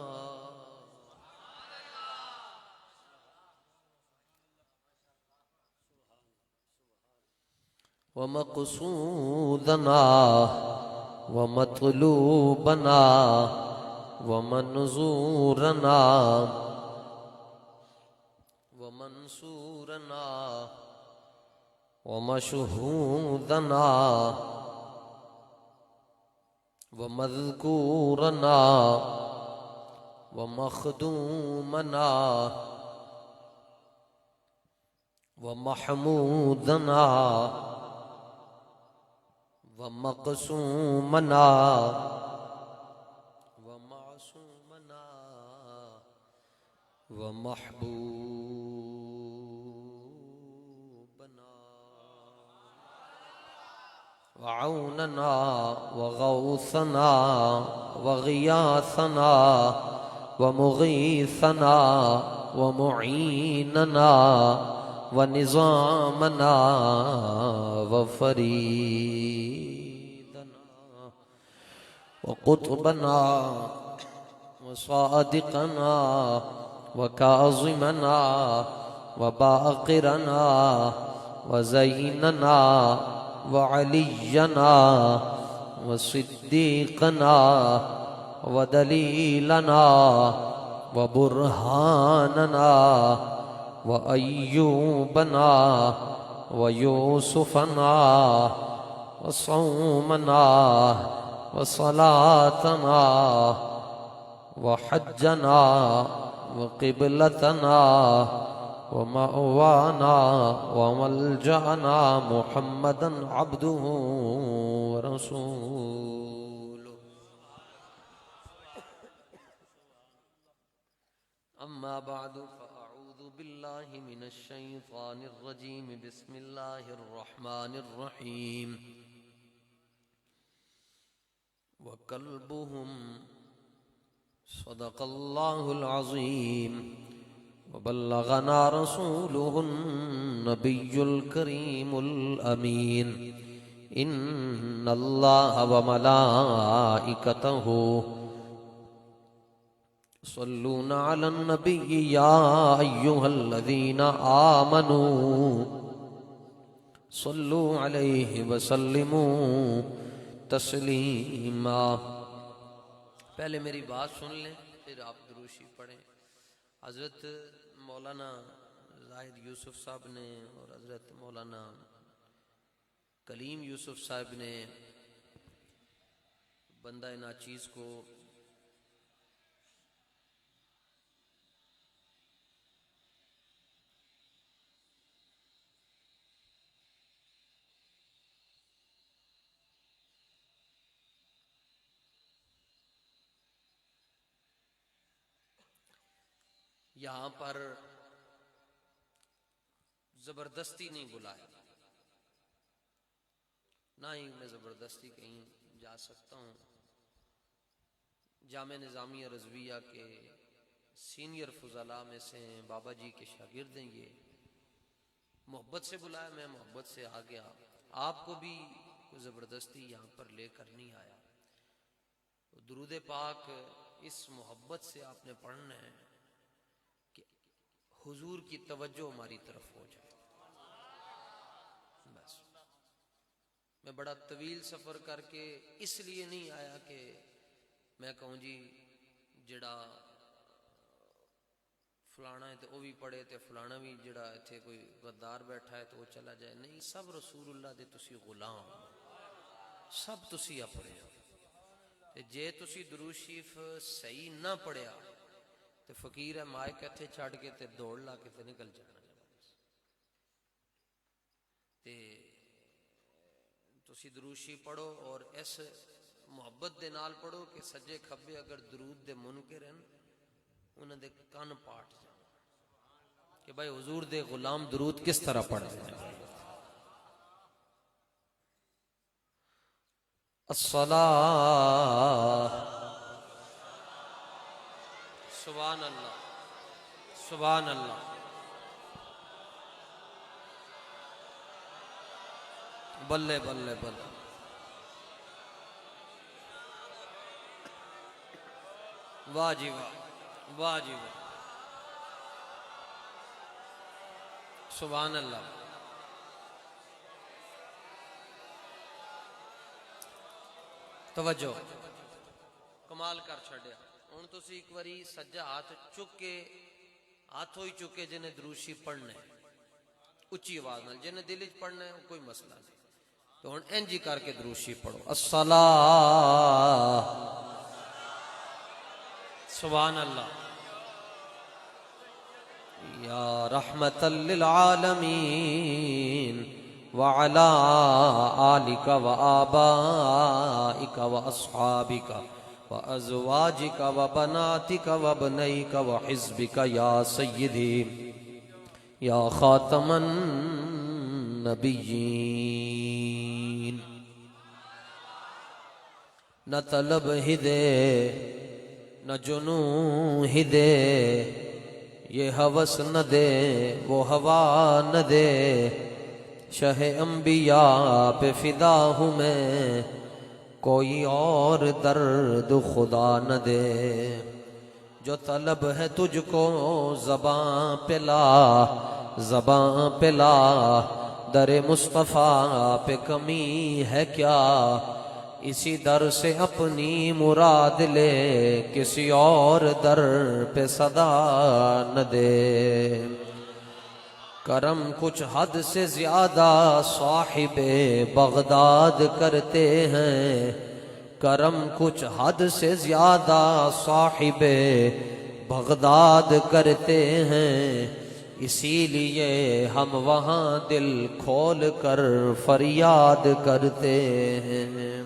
ومقصودنا ومطلوبنا ومنظورنا ومنصورنا ومشهودنا ومذكورنا ومخدومنا ومحمودنا ومقسومنا ومعصومنا ومحبوبنا وعوننا وغوثنا وغياثنا ومغيثنا ومعيننا ونظامنا وفريدنا وقطبنا وصادقنا وكاظمنا وباقرنا وزيننا وعلينا وصديقنا ودليلنا وبرهاننا وأيوبنا ويوسفنا وصومنا وصلاتنا وحجنا وقبلتنا ومأوانا وملجأنا محمدا عبده ورسوله. أما بعد فأعوذ بالله من الشيطان الرجيم. بسم الله الرحمن الرحيم. وكلبهم صدق الله العظيم وبلغنا رسوله النبي الكريم الأمين. إن الله وملائكته يصلون على النبي يا أيها الذين آمنوا صلوا عليه وسلموا تسلیما. پہلے میری بات سن لیں پھر آپ دروشی پڑھیں. حضرت مولانا زاہد یوسف صاحب نے اور حضرت مولانا کلیم یوسف صاحب نے بندہ ناچیز کو یہاں پر زبردستی نہیں بلایا، نہ ہی میں زبردستی کہیں جا سکتا ہوں. جامعہ نظامیہ رضویہ کے سینئر فضلاء میں سے ہیں، بابا جی کے شاگرد ہیں. یہ محبت سے بلایا، میں محبت سے آ گیا. آپ کو بھی کوئی زبردستی یہاں پر لے کر نہیں آیا. درود پاک اس محبت سے آپ نے پڑھنا ہے کہ حضور کی توجہ ہماری طرف ہو جائے. بس میں بڑا طویل سفر کر کے اس لیے نہیں آیا کہ میں کہوں جی جڑا فلانا ہے تو وہ بھی پڑھے تے فلانا بھی جڑا اتنے کوئی غدار بیٹھا ہے تو وہ چلا جائے. نہیں، سب رسول اللہ دے تسی غلام، سب تسی اپنے ہو. جے تسی درود شریف صحیح نہ پڑھیا تے فقیر ہے مائک اتنے چھڑ کے تے دوڑ لا کے تے نکل جانا. تے تسی درود شریف پڑھو اور اس محبت دے نال پڑھو کہ سجے کھبے اگر درود دے منکر ہیں انہاں دے کان پاٹ جان کہ بھائی حضور دے غلام درود کس طرح پڑھتے ہیں. الصلاۃ. سبحان اللہ، سبحان اللہ. بلے بلے بلے. واہ جی واہ، واہ جی واہ. سبحان اللہ. توجہ، کمال کر چھڑیا. ہن تسی ایک واری سجا ہاتھ چک کے، ہاتھ ہوئی چکے جنہیں دروشی پڑھنا ہے اچھی آواز نال، جنہیں دل وچ پڑھنا ہے کوئی مسئلہ نہیں. تو ہن انجی کر کے دروشی پڑھو. الصلاۃ. سبحان اللہ. یا رحمت للعالمین وعلى آلك وآبائك وأصحابك وأزواجك وبناتك وابنيك وحزبك يا سيدي يا خاتم النبيين. نہ طلب ہی دے نہ جنو ہی دے، یہ ہوس نہ دے وہ ہوا نہ دے، شہ انبیاء پہ فدا ہوں میں، کوئی اور درد خدا نہ دے. جو طلب ہے تجھ کو زباں پہ لا، زباں پہ لا، در مصطفیٰ پہ کمی ہے کیا، اسی در سے اپنی مراد لے، کسی اور در پہ صدا نہ دے. کرم کچھ حد سے زیادہ صاحب بغداد کرتے ہیں، کرم کچھ حد سے زیادہ صاحب بغداد کرتے ہیں، اسی لیے ہم وہاں دل کھول کر فریاد کرتے ہیں۔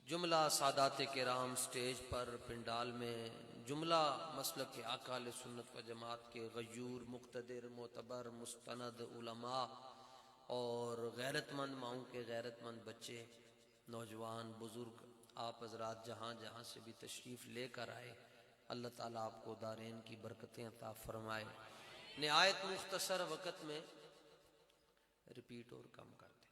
جملہ سادات کرام سٹیج پر پنڈال میں، جملہ مسلک کے آقا علیہ سنت و جماعت کے غیور مقتدر معتبر مستند علماء اور غیرت مند ماؤں کے غیرت مند بچے، نوجوان، بزرگ، آپ حضرات جہاں جہاں سے بھی تشریف لے کر آئے، اللہ تعالیٰ آپ کو دارین کی برکتیں عطا فرمائے۔ نہایت مختصر وقت میں ریپیٹ اور کم کر دیں،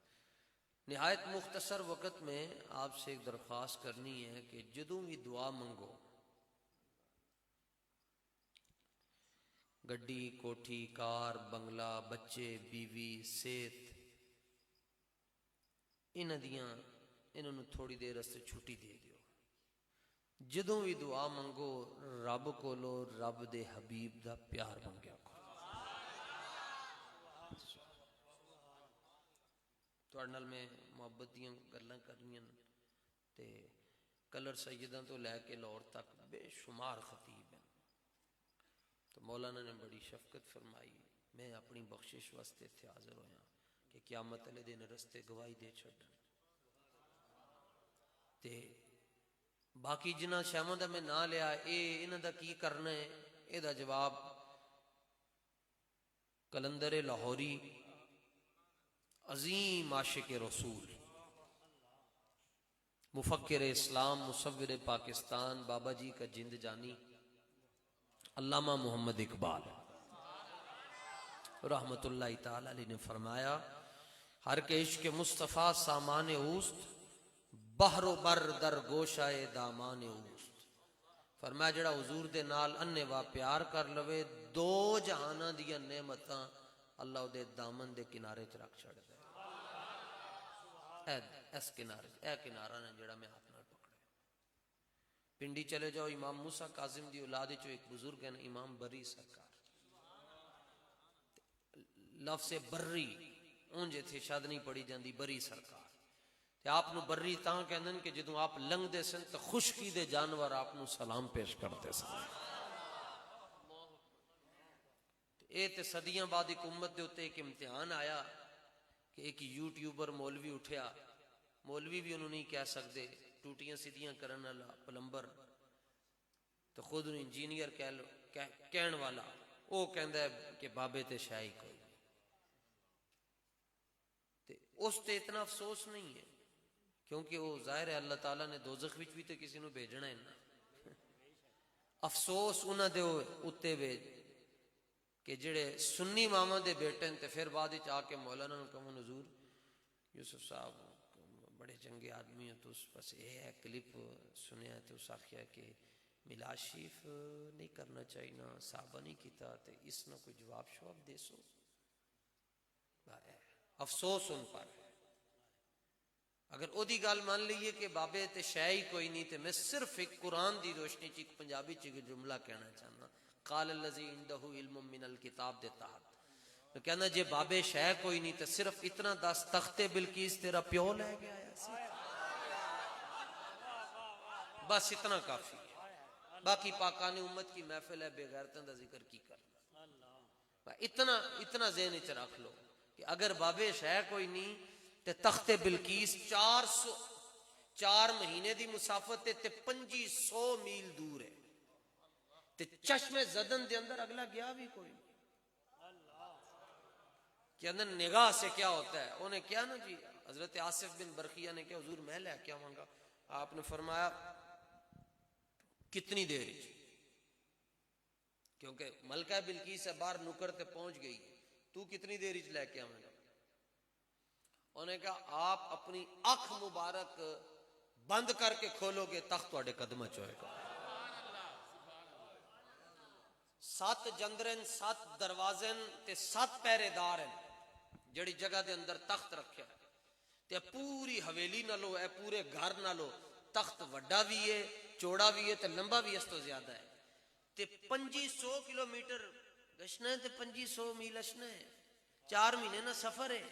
نہایت مختصر وقت میں آپ سے ایک درخواست کرنی ہے کہ جدوں بھی دعا منگو، گڈی، کوٹھی، کار، بنگلہ، بچے، بیوی، صحت، انہوں تھوڑی دیر سے چھٹی دے دیو۔ جدوں بھی دعا منگو رب کولو رب دے حبیب دا پیار منگیا کرو۔ تواڈے نال میں محبت دیاں گلاں کرنیاں تے کلر سیداں تو لے کے لاہور تک بے شمار خطیب ہیں، تو مولانا نے بڑی شفقت فرمائی، میں اپنی بخشش واسطے اتنے حاضر ہویا کہ قیامت والے دن رستے گواہی دے چھڈن۔ تے باقی جنہ شہواں دا میں نہ لیا، انہاں دا کی کرنا ہے، اے دا جواب کلندر لاہوری، عظیم عاشق رسول، مفکر اسلام، مصور پاکستان، بابا جی کا جند جانی علامہ محمد اقبال رحمت اللہ تعالی علیہ نے فرمایا، ہر کے عشق مصطفیٰ سامان اوست، بحر و بر در گوشائے دامان اوست۔ فرمایا جڑا حضور دے نال انے وا پیار کر لوے، دو جہاناں دیا نعمتاں اللہ دے دامن دے کنارے چ رکھ چھڑ دے۔ اس کنارے، اے کنارہ نے جڑا میں ہاتھ نال پکڑے۔ پنڈی چلے جاؤ، امام موسیٰ کاظم دی اولاد چو ایک بزرگ ہیں امام بری سرکار، لفظ بری اونجے تھے شاد نہیں پڑی جاندی، بری سرکار تے آپ نو بری تاں کہندن کہ جدوں آپ لنگ دے سن تے خشکی دے جانور آپ نو سلام پیش کرتے سن۔ اے تے صدیاں بعد ایک امت دے ہوتے ایک امتحان آیا کہ ایک یوٹیوبر مولوی اٹھیا، مولوی بھی انہوں نہیں کہہ سکتے، ٹوٹیاں سیدھیاں کرن والا پلمبر، تو خود انجینئر کہن والا، وہ کہندا ہے کہ بابے تے شاہی کوئی تے اس تے اتنا افسوس نہیں ہے، کیونکہ وہ ظاہر ہے اللہ تعالیٰ نے دوزخ وچ بھی تے کسی نو بھیجنا ہے نا۔ افسوس انہاں دے اتے وے کہ جڑے سنی ماما دے بیٹے ہیں تے پھر بعد وچ آ کے مولانا نو کہون حضور یوسف صاحب بڑے چنگے آدمی ہیں، تو اس پاس یہ ہے کلپ سنیا تو اس آخیا کہ میلاد شریف نہیں کرنا چاہیے نا، صحابہ نہیں کیتا، تے اس نہ کوئی جواب شواب دے سو۔ افسوس ان پر، اگر او دی گل مان لئیے کہ بابے تے شے ہی کوئی نہیں، تے میں صرف ایک قرآن دی روشنی چ ایک پنجابی چ جملہ کہنا چاہنا، قال الذی عنده علم من الکتاب دے تحت تو کہنا جے بابے شے کوئی نہیں تے صرف اتنا دس تخت بلقیس تیرا پیو لے گیا ہے، بس اتنا کافی ہے، باقی پاکان امت کی محفل ہے، بے غیرتوں دا ذکر کی کرنا، اتنا ذہن وچ رکھ لو کہ اگر بابے شے کوئی نہیں تے تخت بلقیس 4 مہینے دی مسافت تے 2500 میل دور ہے، تے چشم زدن دے اندر اگلا گیا بھی کوئی نہیں، کہ اندر نگاہ سے کیا ہوتا ہے۔ انہیں کیا نا جی، حضرت آصف بن برقیہ نے کہا حضور میں لے کیا مانگا، آپ نے فرمایا کتنی دیر، کیونکہ ملکہ بلقیس باہر نکر تے پہنچ گئی، تو کتنی دیر لے کے آؤں گا؟ انہوں نے کہا آپ اپنی آنکھ مبارک بند کر کے کھولو گے تخت تواڈے قدمہ چ ہوئے گا۔ 7 جندرن، 7 دروازن تے 7 پہرے دار ہیں جڑی جگہ دے اندر تخت رکھیا تے پوری حویلی نہ لو، اے پورے گھر نہ لو، تخت وڈا بھی ہے، چوڑا بھی ہے تے لمبا بھی اس تو زیادہ ہے، تے 2500 کلومیٹر گشنا ہے تے 2500 میل اشنا ہے، 4 مہینے نہ سفر ہے۔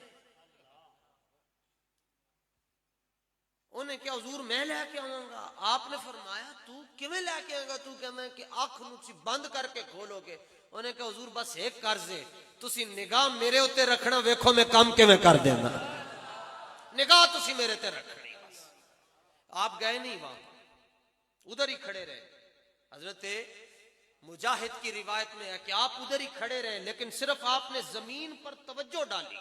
انہیں کیا حضور میں لے کے آؤں گا؟ آپ نے فرمایا تو کیویں لے کے آئے گا؟ تو کہنا ہے کہ اکھ نو تسی بند کر کے کھولو گے. انہیں کہا حضور بس ایک قرض ہے, تسی نگاہ میرے اوتے رکھنا, ویکھو میں کام کیویں کر دینا. نگاہ تسی میرے تے رکھنی بس. آپ گئے نہیں وہاں, ادھر ہی کھڑے رہے. حضرت مجاہد کی روایت میں ہے کہ آپ ادھر ہی کھڑے رہے, لیکن صرف آپ نے زمین پر توجہ ڈالی.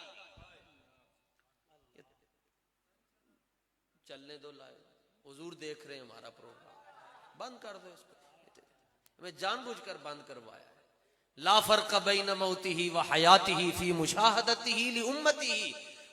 چلنے دو لائے, حضور دیکھ رہے ہیں ہمارا پروگرام, بند کر دو اس کو. میں جان بوجھ کر بند کروایا. لا فرق بین موتہ و حیاتہ فی مشاہدتہ لامتہ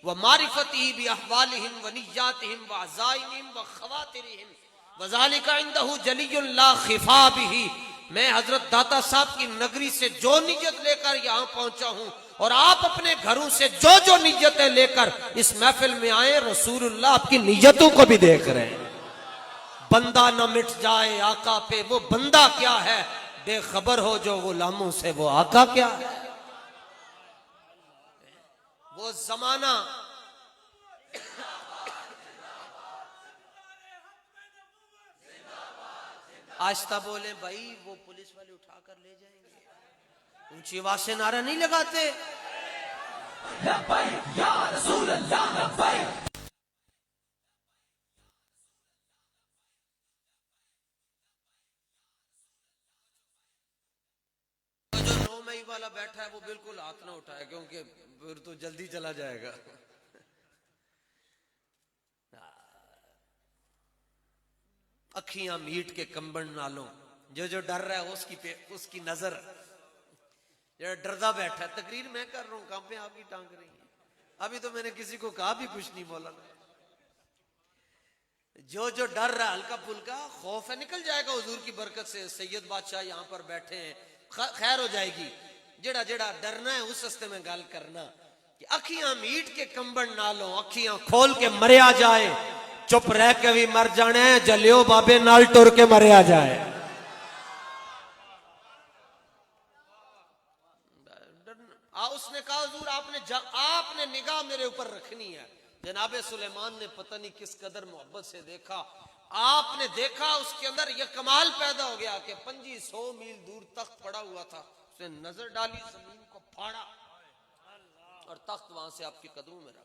و معرفتہ باحوالہم و نیاتہم و عزائمہم و خواترہم وذالک عندہ جلی لا خفا بہ. میں حضرت داتا صاحب کی نگری سے جو نیت لے کر یہاں پہنچا ہوں, اور آپ اپنے گھروں سے جو نیتیں لے کر اس محفل میں آئے, رسول اللہ آپ کی نیتوں کو بھی دیکھ رہے ہیں. بندہ نہ مٹ جائے آقا پہ, وہ بندہ کیا ہے بے خبر ہو جو غلاموں سے, وہ آقا کیا ہے. وہ زمانہ آہستہ بولے بھائی, وہ پولیس والے اٹھا کر لے جائیں گے. اونچی آواز سے نعرہ نہیں لگاتے. لبیک یا رسول اللہ لبیک. جو 9 مئی والا بیٹھا ہے وہ بالکل ہاتھ نہ اٹھائے, کیونکہ پھر تو جلدی چلا جائے گا. اکھیاں میٹ کے کمبن نالوں, جو ڈر رہا ہے اس کی نظر, جو ڈردا بیٹھا ہے. تقریر میں کر رہا ہوں, کہاں پہ آپ کی ٹانگ رہی ہے. ابھی تو میں نے کسی کو کہا بھی کچھ نہیں بولا. جو ڈر رہا ہے ہلکا پھلکا خوف ہے, نکل جائے گا حضور کی برکت سے. سید بادشاہ یہاں پر بیٹھے ہیں, خیر ہو جائے گی. جڑا ڈرنا ہے اس رستے میں گل کرنا کہ اکھیاں میٹ کے کمبن نالوں, اکھیاں کھول کے مریا جائے, چپ رہ کے بھی مر جانا ہے, جلیو بابے نال ٹر کے مریا جائے. اس نے کہا حضور آپ نے نگاہ میرے اوپر رکھنی ہے. جناب سلیمان نے پتہ نہیں کس قدر محبت سے دیکھا. آپ نے دیکھا, اس کے اندر یہ کمال پیدا ہو گیا کہ 500 میل دور تخت پڑا ہوا تھا. اس نے نظر ڈالی, زمین کو پھاڑا اور تخت وہاں سے آپ کے قدموں میں رکھا.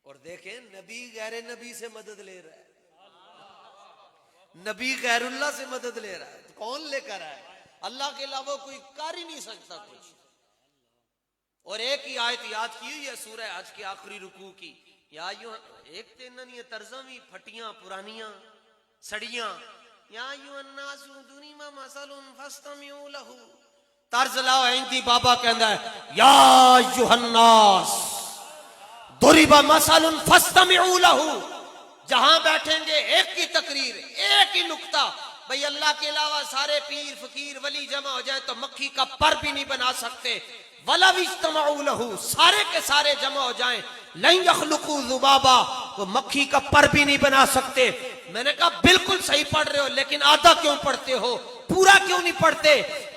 اور دیکھیں نبی غیر نبی سے مدد لے رہا ہے, نبی غیر اللہ سے مدد لے رہا ہے. تو کون لے کر آئے؟ اللہ کے علاوہ کوئی کر ہی نہیں سکتا کچھ. اور ایک ہی آیت یاد کی ہوئی ہے سورہ حج کی آخری رکوع کی, یا ایک تین نہیں ہے, ترزاں بھی پھٹیاں پرانیاں سڑیاں. یا ایھا الناس دونی ما مثل فاستمعوا له. طرز لاؤ ہندی بابا کہندا ہے, یا ایھا الناس ضرب مثل فاستمعوا له. جہاں بیٹھیں گے ایک کی تقریر, ایک ہی نکتہ. بھئی اللہ کے علاوہ سارے پیر فقیر ولی جمع ہو جائیں تو مکھی کا پر بھی نہیں بنا سکتے. وَلَوِ اجْتَمَعُوا لَهُ, سارے کے سارے جمع ہو جائیں, لَن يَخْلُقُوا ذُبَابًا, وہ مکھی کا پر بھی نہیں بنا سکتے. میں نے کہا بالکل صحیح پڑھ رہے ہو, لیکن آدھا کیوں پڑھتے ہو, پورا کیوں نہیں پڑھتے؟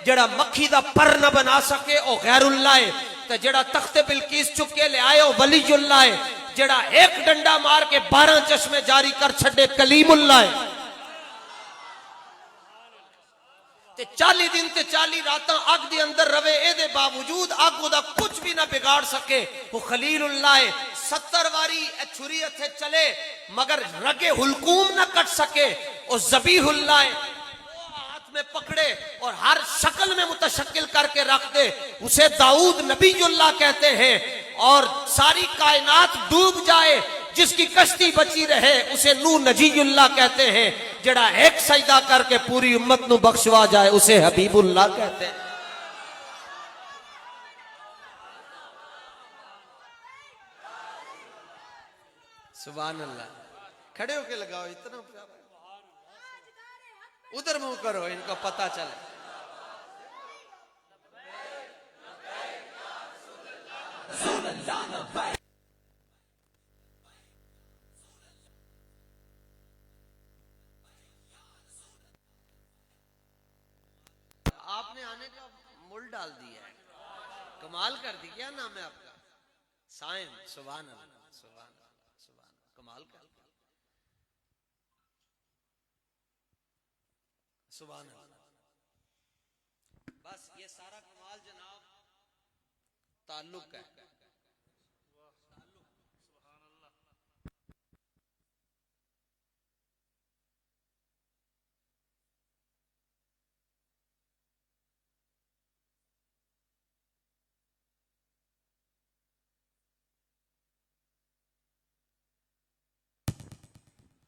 جڑا مکھی دا پر نہ بنا سکے او غیر اللہ ہے, تے جڑا تخت بلقیس چک کے لے آئے او ولی اللہ ہے, جڑا ایک ڈنڈا مار کے 12 چشمے جاری کر چھڈے کلیم اللہ ہے. تے 40 دن تے 40 راتاں اگ دے اندر روے, اے دے باوجود اگ دا کچھ بھی نہ بگاڑ سکے. وہ خلیل اللہ ہے. 70 واری چھری ہتھے چلے مگر رگے حلقوم نہ کٹ سکے. وہ ذبیح اللہ ہے, ہاتھ میں پکڑے اور ہر شکل میں متشکل کر کے رکھ دے. اسے داؤد نبی اللہ کہتے ہیں. اور ساری کائنات ڈوب جائے, جس کی کشتی بچی رہے اسے نو نجی اللہ کہتے ہیں. جڑا ایک سجدہ کر کے پوری امت نو بخشوا جائے اسے حبیب اللہ کہتے ہیں. سبحان اللہ. کھڑے ہو کے لگاؤ, اتنا پیارا. ادھر منہ کرو, ان کو پتہ چلے. رسول اللہ لبیک. آپ نے آنے کا مول ڈال دیا ہے, کمال کر دی. کیا نام ہے آپ کا؟ سائن سبحان اللہ سبحان اللہ سبحان اللہ کمال کا سبحان اللہ. بس یہ سارا کمال جناب تعلق ہے.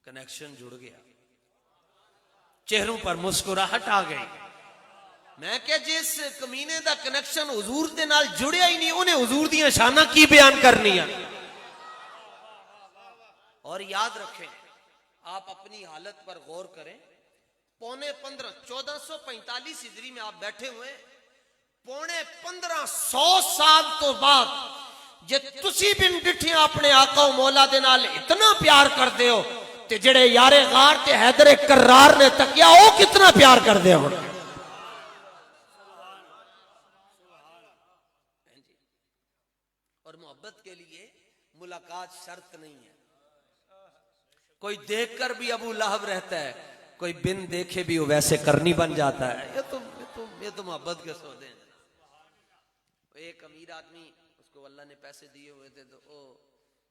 کنیکشن جڑ گیا, چہروں پر مسکراہٹ آ گئی. میں کہ جس کمینے دا کنیکشن حضور دے نال جڑیا ہی نہیں انہیں حضور دیاں شاناں کی بیان کرنی ہے. اور یاد رکھیں, آپ اپنی حالت پر غور کریں. 1445 ہجری میں آپ بیٹھے ہوئے, 1500 سال تو بعد جے تسی بن ڈٹھیاں اپنے آقا و مولا دے نال اتنا پیار کر دے ہو تے جڑے یار غار تے حیدر کرار نے تکیا او کتنا پیار کر دے ہو. اور محبت کے لیے ملاقات شرط نہیں ہے. کوئی دیکھ کر بھی ابو لہب رہتا ہے, کوئی بن دیکھے بھی وہ ویسے کرنی بن جاتا ہے. یہ تو محبت کے سودے ہیں. ایک امیر آدمی, اس کو اللہ نے پیسے دیے ہوئے تھے, تو او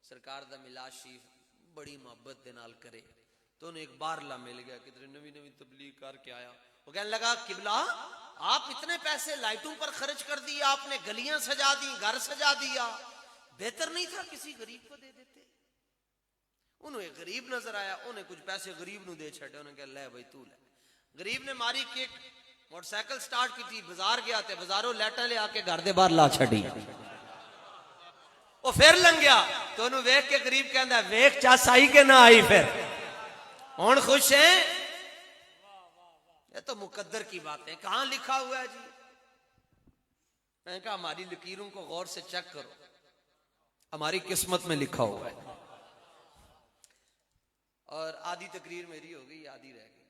سرکار دا میلاد شریف بڑی محبت دے نال کرے. تو انہیں ایک بارلا مل گیا, کتنے نوی نوی تبلیغ کر کے آیا. وہ کہنے لگا قبلہ آپ اتنے پیسے لائٹوں پر خرچ کر دیے, آپ نے گلیاں سجا دی, گھر سجا دیا, بہتر نہیں تھا کسی غریب کو دے دیتے. انہوں ایک غریب نظر آیا, انہیں کچھ پیسے غریب نو دے چھڑے. انہوں نے کہا لے بھائی تو لے. غریب نے ماری کیک, موٹر سائیکل سٹارٹ کی تھی, بازار گیا تے بازاروں لیٹا لے آ کے گھر دے باہر لا چھڑی. وہ پھر لنگیا تو انہوں ویکھ کے غریب کہندا ہے ویکھ چاس آئی کہ نہ آئی. پھر ہن خوش ہیں. یہ تو مقدر کی بات ہے. کہاں لکھا ہوا ہے جی؟ میں نے کہا ہماری لکیروں کو غور سے چیک کرو, ہماری قسمت میں لکھا ہوا ہے. اور آدھی تقریر میری ہو گئی, آدھی رہ گئی.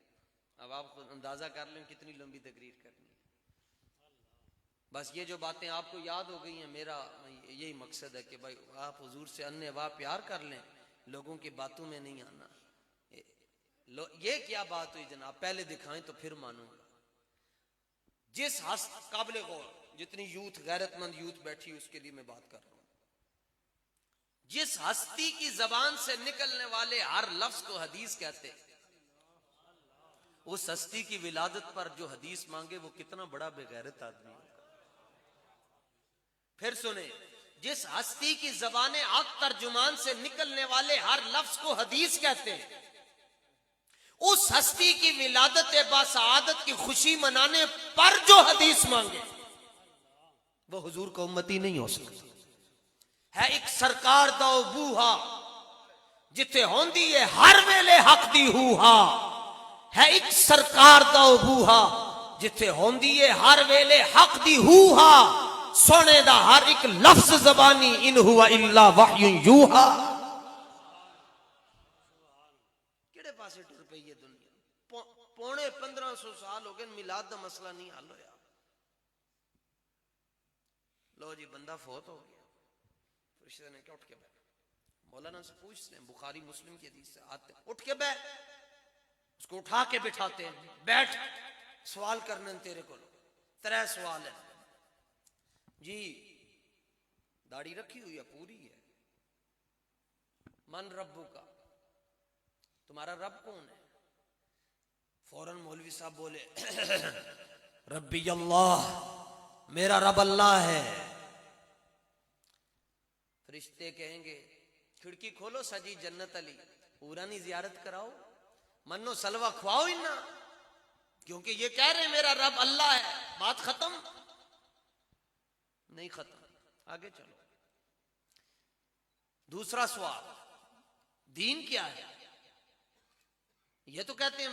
اب آپ خود اندازہ کر لیں کتنی لمبی تقریر کرنی ہے. بس یہ جو باتیں آپ کو یاد ہو گئی ہیں, میرا یہی مقصد ہے کہ بھائی آپ حضور سے اننے واہ پیار کر لیں, لوگوں کی باتوں میں نہیں آنا. یہ کیا بات ہوئی جناب, پہلے دکھائیں تو پھر مانوں گا. جس قابل غور, جتنی یوتھ غیرت مند یوتھ بیٹھی اس کے لیے میں بات کر رہا ہوں. جس ہستی کی زبان سے نکلنے والے ہر لفظ کو حدیث کہتے, اس ہستی کی ولادت پر جو حدیث مانگے وہ کتنا بڑا بے غیرت آدمی ہوگا. پھر سنیں, جس ہستی کی زبان حق ترجمان سے نکلنے والے ہر لفظ کو حدیث کہتے ہیں, اس ہستی کی ولادت باسعادت کی خوشی منانے پر جو حدیث مانگے وہ حضور کا امتی نہیں ہو سکتا. ہے ایک سرکار دا بوہا جتے ہوندی ہے ہر ویلے حق دی ہوہا. ہے ایک سرکار دا بوہا جتے ہوندی ہے ہر ویلے حق دی ہوہا. سونے دا ہر ایک لفظ زبانی ان ہوا الا وحی یوہا. کیڑے پاسے ٹر پئی ہے دنیا؟ 1500 سال ہو گئے میلاد دا مسئلہ نہیں حل ہویا. لو جی بندہ فوت ہو گیا, فرشتے نے کیا اٹھ کے بیٹھ, مولانا سے پوچھتے ہیں, بخاری مسلم کی حدیث سے آتے ہیں, اٹھ کے بیٹھ. اس کو اٹھا کے بٹھاتے ہیں, بیٹھ سوال کرنے تیرے کو 3 سوال ہیں جی. داڑھی رکھی ہوئی ہے پوری ہے. من ربو کا, تمہارا رب کون ہے؟ فوراً مولوی صاحب بولے ربی اللہ, میرا رب اللہ ہے. فرشتے کہیں گے کھڑکی کھولو سجی جنت علی, پورانی زیارت کراؤ, منو سلوہ کھواؤ انہا, کیونکہ یہ کہہ رہے ہیں میرا رب اللہ ہے. بات ختم نہیں ختم, آگے چلو. دوسرا سوال, دین کیا ہے؟ یہ تو کہتے ہیں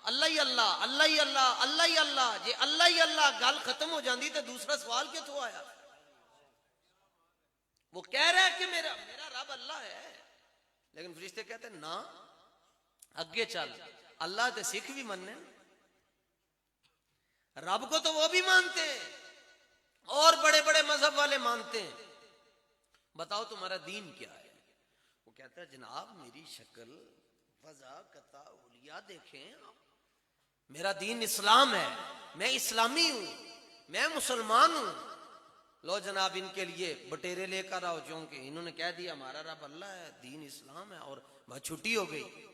اللہ ہی اللہ, اللہ ہی اللہ, اللہ ہی اللہ. یہ اللہ ہی اللہ گل ختم ہو جاندی تو دوسرا سوال کیا تو آیا؟ وہ کہہ رہا ہے کہ میرا رب اللہ ہے, لیکن فرشتے کہتے ہیں نا اگے چل, اللہ تے سکھ بھی مننے, رب کو تو وہ بھی مانتے ہیں اور بڑے بڑے مذہب والے مانتے ہیں. بتاؤ تمہارا دین کیا ہے؟ وہ کہتا ہے جناب میری شکل وضاقتہ اولیاء دیکھیں آپ، میرا دین اسلام ہے، میں اسلامی ہوں، میں مسلمان ہوں۔ لو جناب ان کے لیے بٹیرے لے کر آؤ، چونکہ انہوں نے کہہ دیا ہمارا رب اللہ ہے، دین اسلام ہے، اور بس چھٹی ہو گئی۔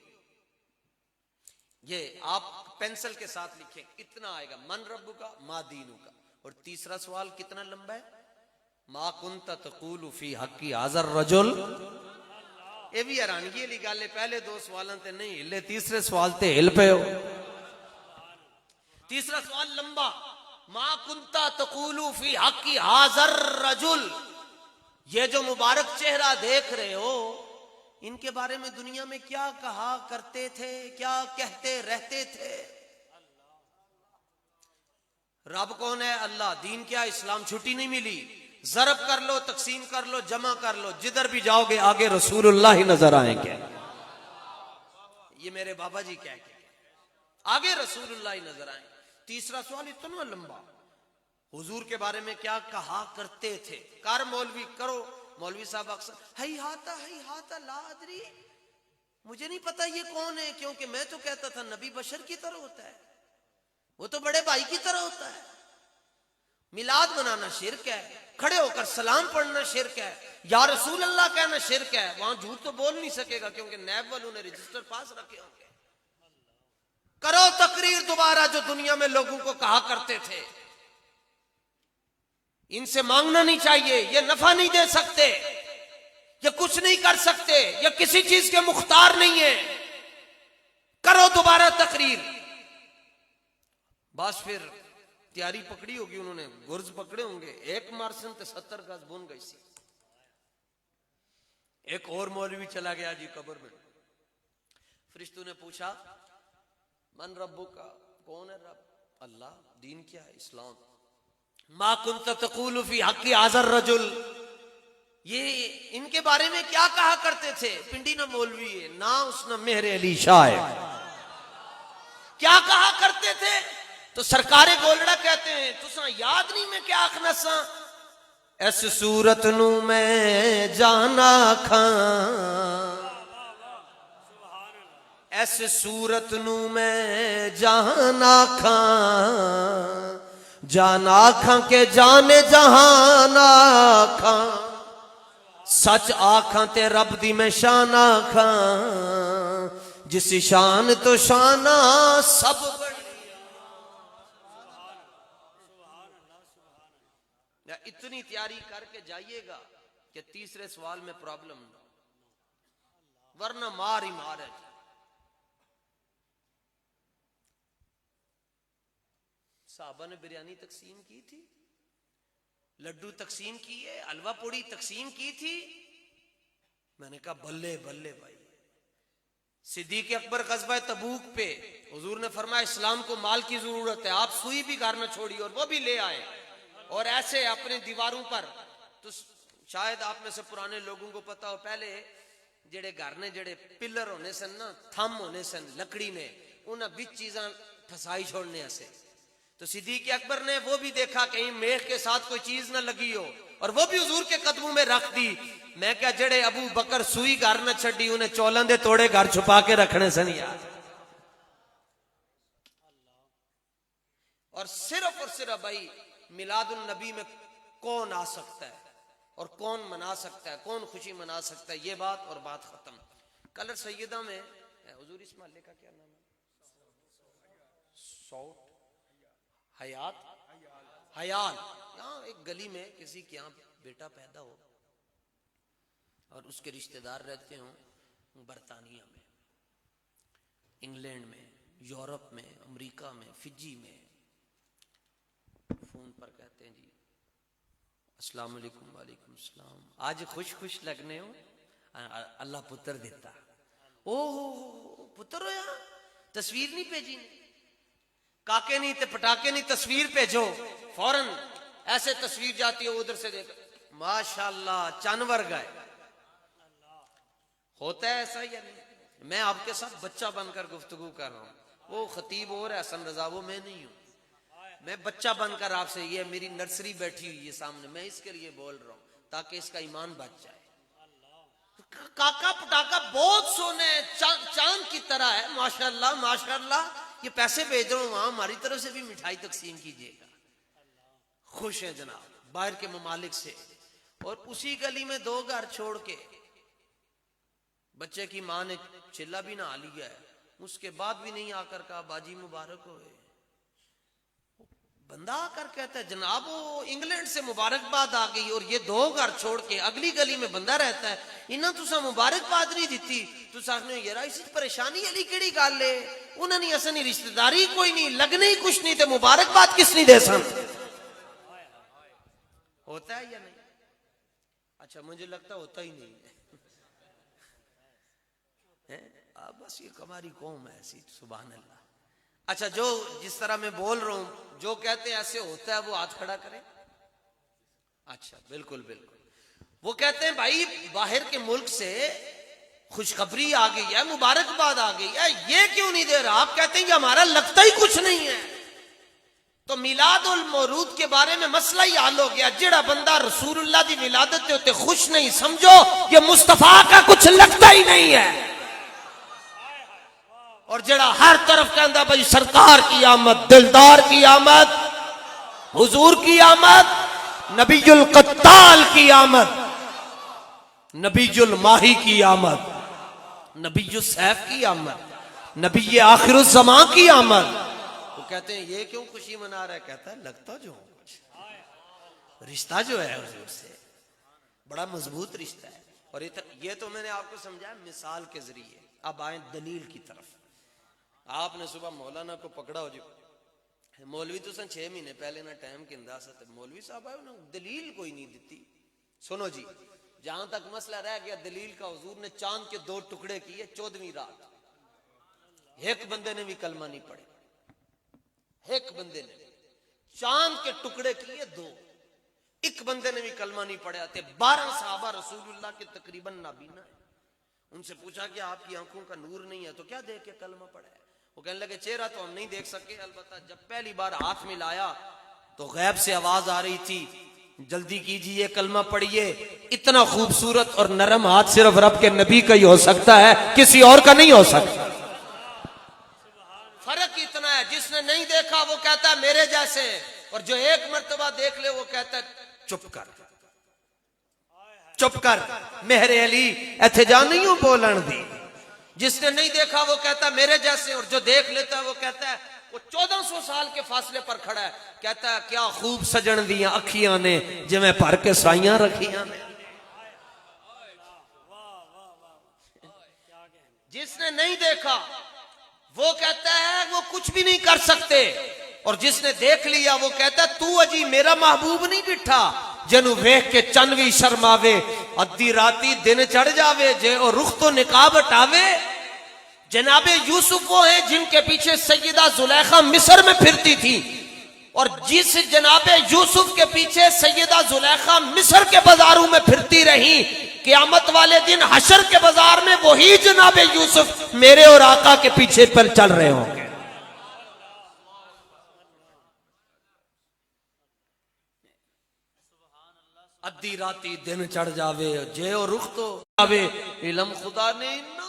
یہ آپ پینسل کے ساتھ لکھیں، اتنا آئے گا، من رب کا ما دینو کا۔ اور تیسرا سوال کتنا لمبا ہے، ما کنت تقول فی حقی ھذا الرجل۔ یہ بھی حیرانگی والی گل ہے، پہلے دو سوالاں تے نہیں ہلے، تیسرے سوال تے ہل پے ہو۔ تیسرا سوال لمبا، ما کنت تقول فی حقی ھذا الرجل، یہ جو مبارک چہرہ دیکھ رہے ہو ان کے بارے میں دنیا میں کیا کہا کرتے تھے، کیا کہتے رہتے تھے؟ رب کون ہے؟ اللہ۔ دین کیا؟ اسلام۔ چھٹی نہیں ملی، ضرب کر لو، تقسیم کر لو، جمع کر لو، جدھر بھی جاؤ گے آگے رسول اللہ ہی نظر آئیں گے۔ یہ میرے بابا جی کہہ کے آگے رسول اللہ ہی نظر آئیں گے۔ تیسرا سوال اتنا لمبا، حضور کے بارے میں کیا کہا کرتے تھے؟ کر مولوی کرو، مولوی صاحب اکثر ہی ہاتا لا ادری، مجھے نہیں پتا یہ کون ہے، کیونکہ میں تو کہتا تھا نبی بشر کی طرح ہوتا ہے، وہ تو بڑے بھائی کی طرح ہوتا ہے۔ میلاد منانا شرک ہے، کھڑے ہو کر سلام پڑھنا شرک ہے، یا رسول اللہ کہنا شرک ہے۔ وہاں جھوٹ تو بول نہیں سکے گا کیونکہ نیب والوں نے رجسٹر پاس رکھے ہوں گے۔ کرو تقریر دوبارہ جو دنیا میں لوگوں کو کہا کرتے تھے، ان سے مانگنا نہیں چاہیے، یہ نفع نہیں دے سکتے، یہ کچھ نہیں کر سکتے، یہ کسی چیز کے مختار نہیں ہیں، کرو دوبارہ تقریر۔ بس پھر تیاری پکڑی ہوگی انہوں نے، گرز پکڑے ہوں گے، ایک مارسن تے 70 گز بن گئی سی۔ ایک اور مولوی چلا گیا جی قبر میں، فرشتوں نے پوچھا من ربو کا، کون ہے رب؟ اللہ۔ دین کیا ہے؟ اسلام۔ ما کنت تقول فی حق ھذا الرجل، یہ ان کے بارے میں کیا کہا کرتے تھے؟ پنڈی نہ مولوی ہے نہ اس نہ مہر علی شاہ ہے، کیا کہا کرتے تھے؟ تو سرکار گولڑا کہتے ہیں تساں یاد نہیں میں کیا آخنا سا، ایس صورت نو میں جانا کھاں، ایس صورت نو میں جانا کھاں، جانا کھاں کے جانے جہان آکھاں، سچ آکھاں تے رب دی میں شان آکھاں، جس شان تو شانہ سب بڑی۔ اتنی تیاری کر کے جائیے گا کہ تیسرے سوال میں پرابلم نہ، ورنہ مار ہی مار ہے۔ صحابہ نے بریانی تقسیم کی تھی، لڈو تقسیم کیے، حلوہ پوڑی تقسیم کی تھی۔ میں نے کہا بلے بلے بھائی۔ صدیق اکبر غزوہ تبوک پہ حضور نے فرمایا اسلام کو مال کی ضرورت ہے، آپ سوئی بھی گھر نہ چھوڑی، اور وہ بھی لے آئے، اور ایسے اپنے دیواروں پر۔ تو شاید آپ میں سے پرانے لوگوں کو پتا ہو، پہلے جڑے گھر نے جڑے پلر ہونے سن نا، تھم ہونے سن لکڑی نے، انہاں بچ چیزاں پھسائی چھوڑنے ایسے۔ تو صدیق اکبر نے وہ بھی دیکھا کہیں میخ کے ساتھ کوئی چیز نہ لگی ہو، اور وہ بھی حضور کے قدموں میں رکھ دی۔ میں کیا جڑے ابو بکر سوئی گھر نہ چھڑی، انہیں چولن دے توڑے گھر چھپا کے رکھنے سن یار۔ اور صرف بھائی میلاد النبی میں کون آ سکتا ہے اور کون منا سکتا ہے، کون خوشی منا سکتا ہے، یہ بات اور بات ختم۔ کلر سیدہ میں حضور اس محلے کا کیا نام ہے؟ سوٹ حیات، حیال، یہاں ایک گلی میں کسی کے یہاں بیٹا پیدا ہو اور اس کے رشتہ دار رہتے ہوں برطانیہ میں، انگلینڈ میں، یورپ میں، امریکہ میں، فجی میں، فون پر کہتے ہیں جی السلام علیکم، وعلیکم السلام، آج خوش خوش لگنے ہو، اللہ پتر دیتا۔ او پتر ہویا، تصویر نہیں بھیجی، کاکے نہیں تے پٹاکے نہیں، تصویر بھیجو فوراً۔ ایسے تصویر جاتی ہے ادھر سے دیکھ، ماشاءاللہ چانور گئے۔ ہوتا ہے ایسا یا نہیں؟ میں آپ کے ساتھ بچہ بن کر گفتگو کر رہا ہوں، وہ خطیب اور ہے حسن رضا، وہ میں نہیں ہوں۔ میں بچہ بن کر آپ سے، یہ میری نرسری بیٹھی ہوئی ہے سامنے، میں اس کے لیے بول رہا ہوں تاکہ اس کا ایمان بچ جائے. کاکا پٹاکا بہت سونے چاند کی طرح ہے, ماشاءاللہ ماشاءاللہ. یہ پیسے بھیج رہا ہوں وہاں, ہماری طرف سے بھی مٹھائی تقسیم کیجیے گا. خوش ہیں جناب باہر کے ممالک سے. اور اسی گلی میں 2 گھر چھوڑ کے بچے کی ماں نے چلا بھی نہ لیا ہے, اس کے بعد بھی نہیں آ کر کہا باجی مبارک ہوئے. بندہ آ کر کہتا ہے جناب وہ انگلینڈ سے مبارکباد آ گئی, اور یہ 2 گھر چھوڑ کے اگلی گلی میں بندہ رہتا ہے, انہاں تسا مبارکباد نہیں دیتی. تسا نے یار اس پریشانی علی کیڑی گل ہے, انہاں نے اصلی رشتہ داری کوئی نہیں, لگنے ہی کچھ نہیں, تے مبارکباد کس نہیں دے سن. ہوتا ہے یا نہیں؟ اچھا مجھے لگتا ہوتا ہی نہیں ہے. بس یہ ہماری قوم ہے ایسی, سبحان اللہ. اچھا جو جس طرح میں بول رہا ہوں, جو کہتے ہیں ایسے ہوتا ہے وہ ہاتھ کھڑا کریں. اچھا بالکل بالکل. وہ کہتے ہیں بھائی باہر کے ملک سے خوشخبری آ گئی ہے, مبارکباد آ گئی ہے, یہ کیوں نہیں دے رہا؟ آپ کہتے ہیں کہ ہمارا لگتا ہی کچھ نہیں ہے. تو میلاد المولود کے بارے میں مسئلہ ہی حل ہو گیا. جڑا بندہ رسول اللہ دی ولادت ہوتے خوش نہیں, سمجھو یہ مصطفیٰ کا کچھ لگتا ہی نہیں ہے. اور جڑا ہر طرف کہندا بھائی سرکار کی آمد, دلدار کی آمد, حضور کی آمد, نبی القتال کی آمد, نبی الماہی کی آمد, نبی السیف کی آمد, نبی آخر الزمان کی آمد. وہ کہتے ہیں یہ کیوں خوشی منا رہا ہے؟ کہتا ہے لگتا جو ہوں, رشتہ جو ہے حضور سے بڑا مضبوط رشتہ ہے. اور یہ تو میں نے آپ کو سمجھایا مثال کے ذریعے. اب آئیں دلیل کی طرف. آپ نے صبح مولانا کو پکڑا ہو, جو مولوی تو سن 6 مہینے پہلے نہ ٹائم کے انداز ہے, مولوی صاحب آئے انہوں نے دلیل کوئی نہیں دیتی. سنو جی, جہاں تک مسئلہ رہ گیا دلیل کا, حضور نے چاند کے 2 ٹکڑے کیے 14ویں رات. ایک بندے نے بھی کلمہ نہیں پڑھے, ایک بندے نے چاند کے ٹکڑے کیے 2, ایک بندے نے بھی کلمہ نہیں پڑھا. تھے 12 صحابہ رسول اللہ کے تقریباً نابینا ہے. ان سے پوچھا کہ آپ کی آنکھوں کا نور نہیں ہے تو کیا دیکھ کے کلمہ پڑھا ہے؟ وہ کہنے لگے چہرہ تو ہم نہیں دیکھ سکے, البتہ جب پہلی بار ہاتھ میں لایا تو غیب سے آواز آ رہی تھی جلدی کیجئے کلمہ پڑھیے. اتنا خوبصورت اور نرم ہاتھ صرف رب کے نبی کا ہی ہو سکتا ہے, کسی اور کا نہیں ہو سکتا. فرق اتنا ہے, جس نے نہیں دیکھا وہ کہتا ہے میرے جیسے, اور جو ایک مرتبہ دیکھ لے وہ کہتا ہے چپ کر چپ کر, مہر علی ایتھے جا نہیں ہوں بولن دی. جس نے نہیں دیکھا وہ کہتا ہے میرے جیسے, اور جو دیکھ لیتا ہے وہ کہتا ہے, وہ 1400 سال کے فاصلے پر کھڑا ہے, کہتا ہے کیا خوب سجن دیاں اکھیاں نے جو میں پر کے سائیاں رکھیاں نے. جس نے نہیں دیکھا وہ کہتا ہے وہ کچھ بھی نہیں کر سکتے, اور جس نے دیکھ لیا وہ کہتا ہے تو اجی میرا محبوب نہیں بٹھا جنو ویکھ کے چن وی شرماوے, ادھی راتی دن چڑھ جاوے جے اور رخ تو نقاب ہٹاوے. جناب یوسف وہ ہیں جن کے پیچھے سیدہ زلیخا مصر میں پھرتی تھی, اور جس جناب یوسف کے پیچھے سیدہ زلیخا مصر کے بازاروں میں پھرتی رہی, قیامت والے دن حشر کے بازار میں وہی جناب یوسف میرے اور آقا کے پیچھے پر چل رہے ہوں گے. ادھی راتی دن چڑھ جاوے جے اور رخ تو آوے, علم خدا نے نہ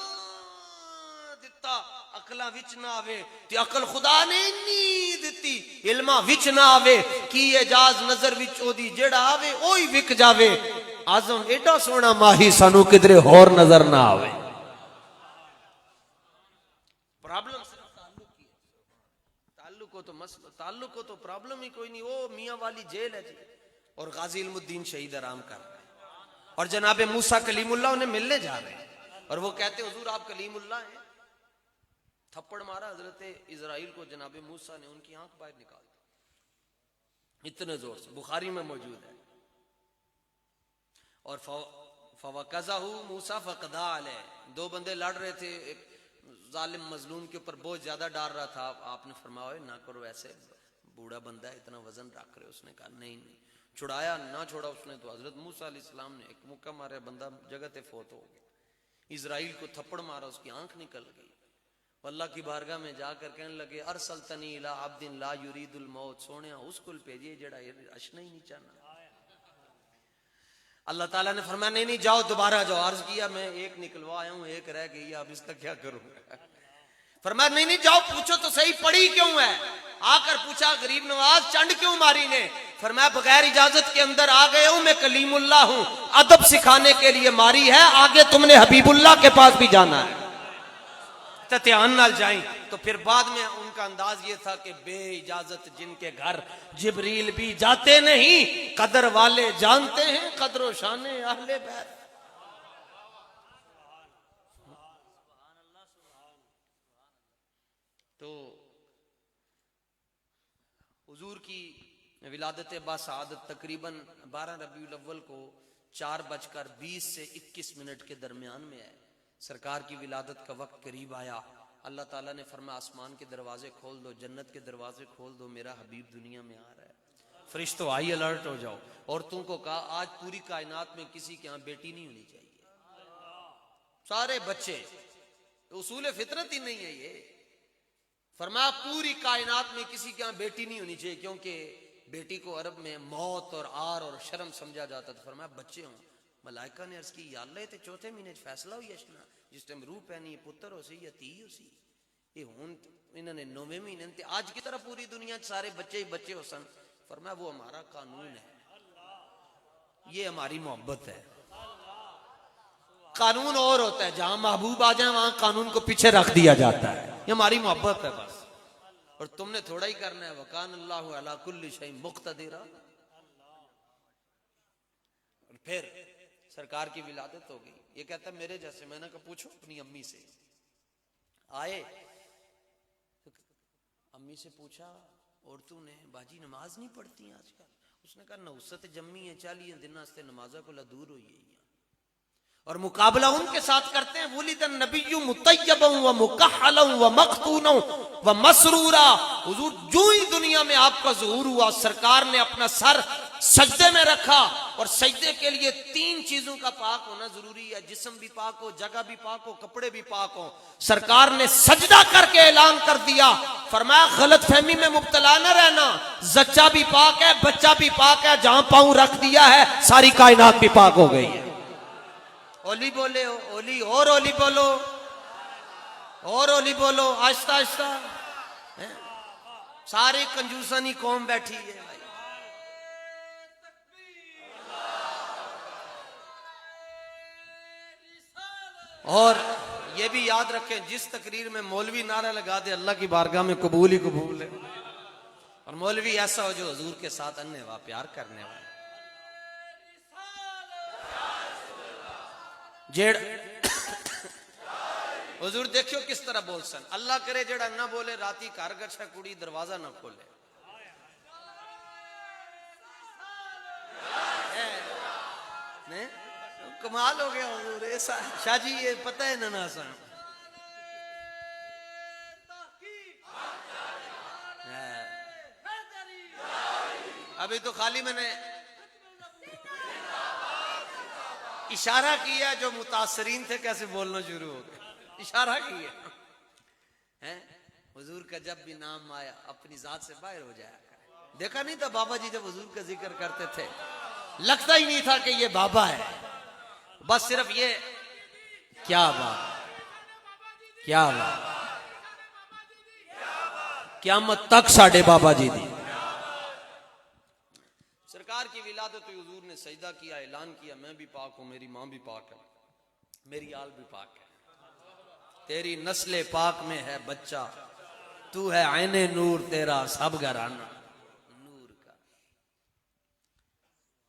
دتا عقلاں وچ نہ آوے, تے عقل خدا نے نہیں دتی علماں وچ نہ آوے. کی اعجاز نظر وچ او دی جڑا آوے اوہی وک جاوے. اعظم ایڈا سونا ماہی سانو کدرے ہور نظر نہ آوے. پرابلم صرف تعلق کی ہے, تعلق کو تو مسئلہ, تعلق کو تو پرابلم ہی کوئی نہیں. وہ میاں والی جیل ہے جی, اور غازی علم الدین شہید آرام کر رہے ہیں, اور جناب موسیٰ کلیم اللہ انہیں ملنے جا رہے ہیں, اور وہ کہتے ہیں حضور آپ کلیم اللہ ہیں. تھپڑ مارا حضرت اسرائیل کو جناب موسیٰ نے, ان کی آنکھ باہر نکال دی اتنے زور سے, بخاری میں موجود ہے. اور فَوَقَزَهُ مُوسَى فَقَضَى عَلَيْهِ, 2 بندے لڑ رہے تھے, ایک ظالم مظلوم کے اوپر بہت زیادہ ڈال رہا تھا. آپ نے فرمایا نہ کرو ایسے, بوڑھا بندہ ہے اتنا وزن رکھ رہے. اس نے کہا نہیں نہیں, چھڑایا نہ چھوڑا اس نے, تو حضرت موسیٰ علیہ السلام نے ایک مکہ مارے, بندہ جگہ تے فوت ہو گیا. اسرائیل کو تھپڑ مارا, اس کی آنکھ نکل گئی. اللہ کی بارگاہ میں جا کر کہنے لگے ارسلتنی الی عبد لا یرید الموت, سونیا اس کو بھیجیے جڑا عشنا ہی نہیں چاہنا. اللہ تعالیٰ نے فرمایا نہیں نہیں جاؤ دوبارہ جاؤ. عرض کیا میں ایک نکلوا آیا ہوں, ایک رہ گئی, اب اس کا کیا کروں. فرمایا نہیں نہیں جاؤ پوچھو تو صحیح پڑی کیوں ہے. آ کر پوچھا غریب نواز چنڈ کیوں ماری نے. فرمایا بغیر اجازت کے اندر آ گئے ہوں, میں کلیم اللہ ہوں, ادب سکھانے کے لیے ماری ہے, آگے تم نے حبیب اللہ کے پاس بھی جانا ہے. دھیان نال جائیں. تو پھر بعد میں ان کا انداز یہ تھا کہ بے اجازت جن کے گھر جبریل بھی جاتے نہیں, قدر والے جانتے ہیں قدر و شان اہل بیت. تو حضور کی ولادت باسعادت تقریباً 12 ربیع الاول کو 4:20 سے 21 کے درمیان میں ہے. سرکار کی ولادت کا وقت قریب آیا. اللہ تعالیٰ نے فرمایا آسمان کے دروازے کھول دو, جنت کے دروازے کھول دو, میرا حبیب دنیا میں آ رہا ہے. فرشتوں آئی الرٹ ہو جاؤ. عورتوں کو کہا آج پوری کائنات میں کسی کے ہاں بیٹی نہیں ہونی چاہیے, سارے بچے, اصول فطرت ہی نہیں ہے یہ. فرمایا پوری کائنات میں کسی کے ہاں بیٹی نہیں ہونی چاہیے, کیونکہ بیٹی کو عرب میں موت اور آر اور شرم سمجھا جاتا تھا. فرمایا بچے ہوں. ملائکہ نے عرض کی یا اللہ تے چوتھے مہینے فیصلہ ہوئی اشنا جس ٹائم روح پہنی پتر ہو سی یا تی ہو سی, یہ ہون انہوں نے 9ویں مہینے تے آج کی طرح پوری دنیا سارے بچے ہی بچے ہو سن. فرمایا وہ ہمارا قانون ہے, یہ ہماری محبت ہے. قانون اور ہوتا ہے, جہاں محبوب آ جائیں وہاں قانون کو پیچھے رکھ دیا جاتا ہے, یہ ہماری محبت ہے بس. اور تم نے تھوڑا ہی کرنا ہے. وکان اللہ علی کل شیء مقتدر. اور پھر سرکار کی ولادت ہو گئی. یہ کہتا ہے میرے جیسے. میں نے کہا پوچھو اپنی امی سے. آئے امی سے پوچھا عورتوں نے باجی نماز نہیں پڑھتی آج کل. اس نے کہا نوست جمی ہے 40 دن سے نمازہ کو دور ہوئی ہے. اور مقابلہ ان کے ساتھ کرتے ہیں ولد النبی مطیبا و مکحلا و مختونا و مسرورا. حضور جو ہی دنیا میں آپ کا ظہور ہوا سرکار نے اپنا سر سجدے میں رکھا, اور سجدے کے لیے 3 چیزوں کا پاک ہونا ضروری ہے, جسم بھی پاک ہو, جگہ بھی پاک ہو, کپڑے بھی پاک ہو. سرکار نے سجدہ کر کے اعلان کر دیا. فرمایا غلط فہمی میں مبتلا نہ رہنا, زچہ بھی پاک ہے, بچہ بھی پاک ہے, جہاں پاؤں رکھ دیا ہے ساری کائنات بھی پاک ہو گئی ہے. اولی بولے ہو اولی, اور اولی بولو, اور اولی بولو, آہستہ آہستہ. ساری کنجوسانی قوم بیٹھی ہے. اور یہ بھی یاد رکھیں جس تقریر میں مولوی نعرہ لگا دے اللہ کی بارگاہ میں قبول ہی قبول ہے, اور مولوی ایسا ہو جو حضور کے ساتھ اننے وا پیار کرنے والا. جیڑ حضور دیکھو کس طرح بول سن. اللہ کرے جڑا نہ بولے راتی گھر گچھا کڑی دروازہ نہ کھولے. کمال ہو گیا حضور. شاہ جی یہ پتہ ہے نہ سا ابھی تو خالی میں نے اشارہ کیا, جو متاثرین تھے کیسے بولنا شروع ہو گئے. اشارہ کیا حضور کا جب بھی نام آیا اپنی ذات سے باہر ہو جایا. دیکھا نہیں تھا بابا جی جب حضور کا ذکر کرتے تھے لگتا ہی نہیں تھا کہ یہ بابا ہے, بس صرف یہ کیا بات, کیا بات, قیامت تک ساڑھے بابا جی دی. سرکار کی ولادت حضور نے سجدہ کیا, اعلان کیا میں بھی پاک ہوں, میری ماں بھی پاک ہے, میری آل بھی پاک ہے, تیری نسل پاک میں ہے بچہ, تو ہے عین نور, تیرا سب گھرانہ نور کا.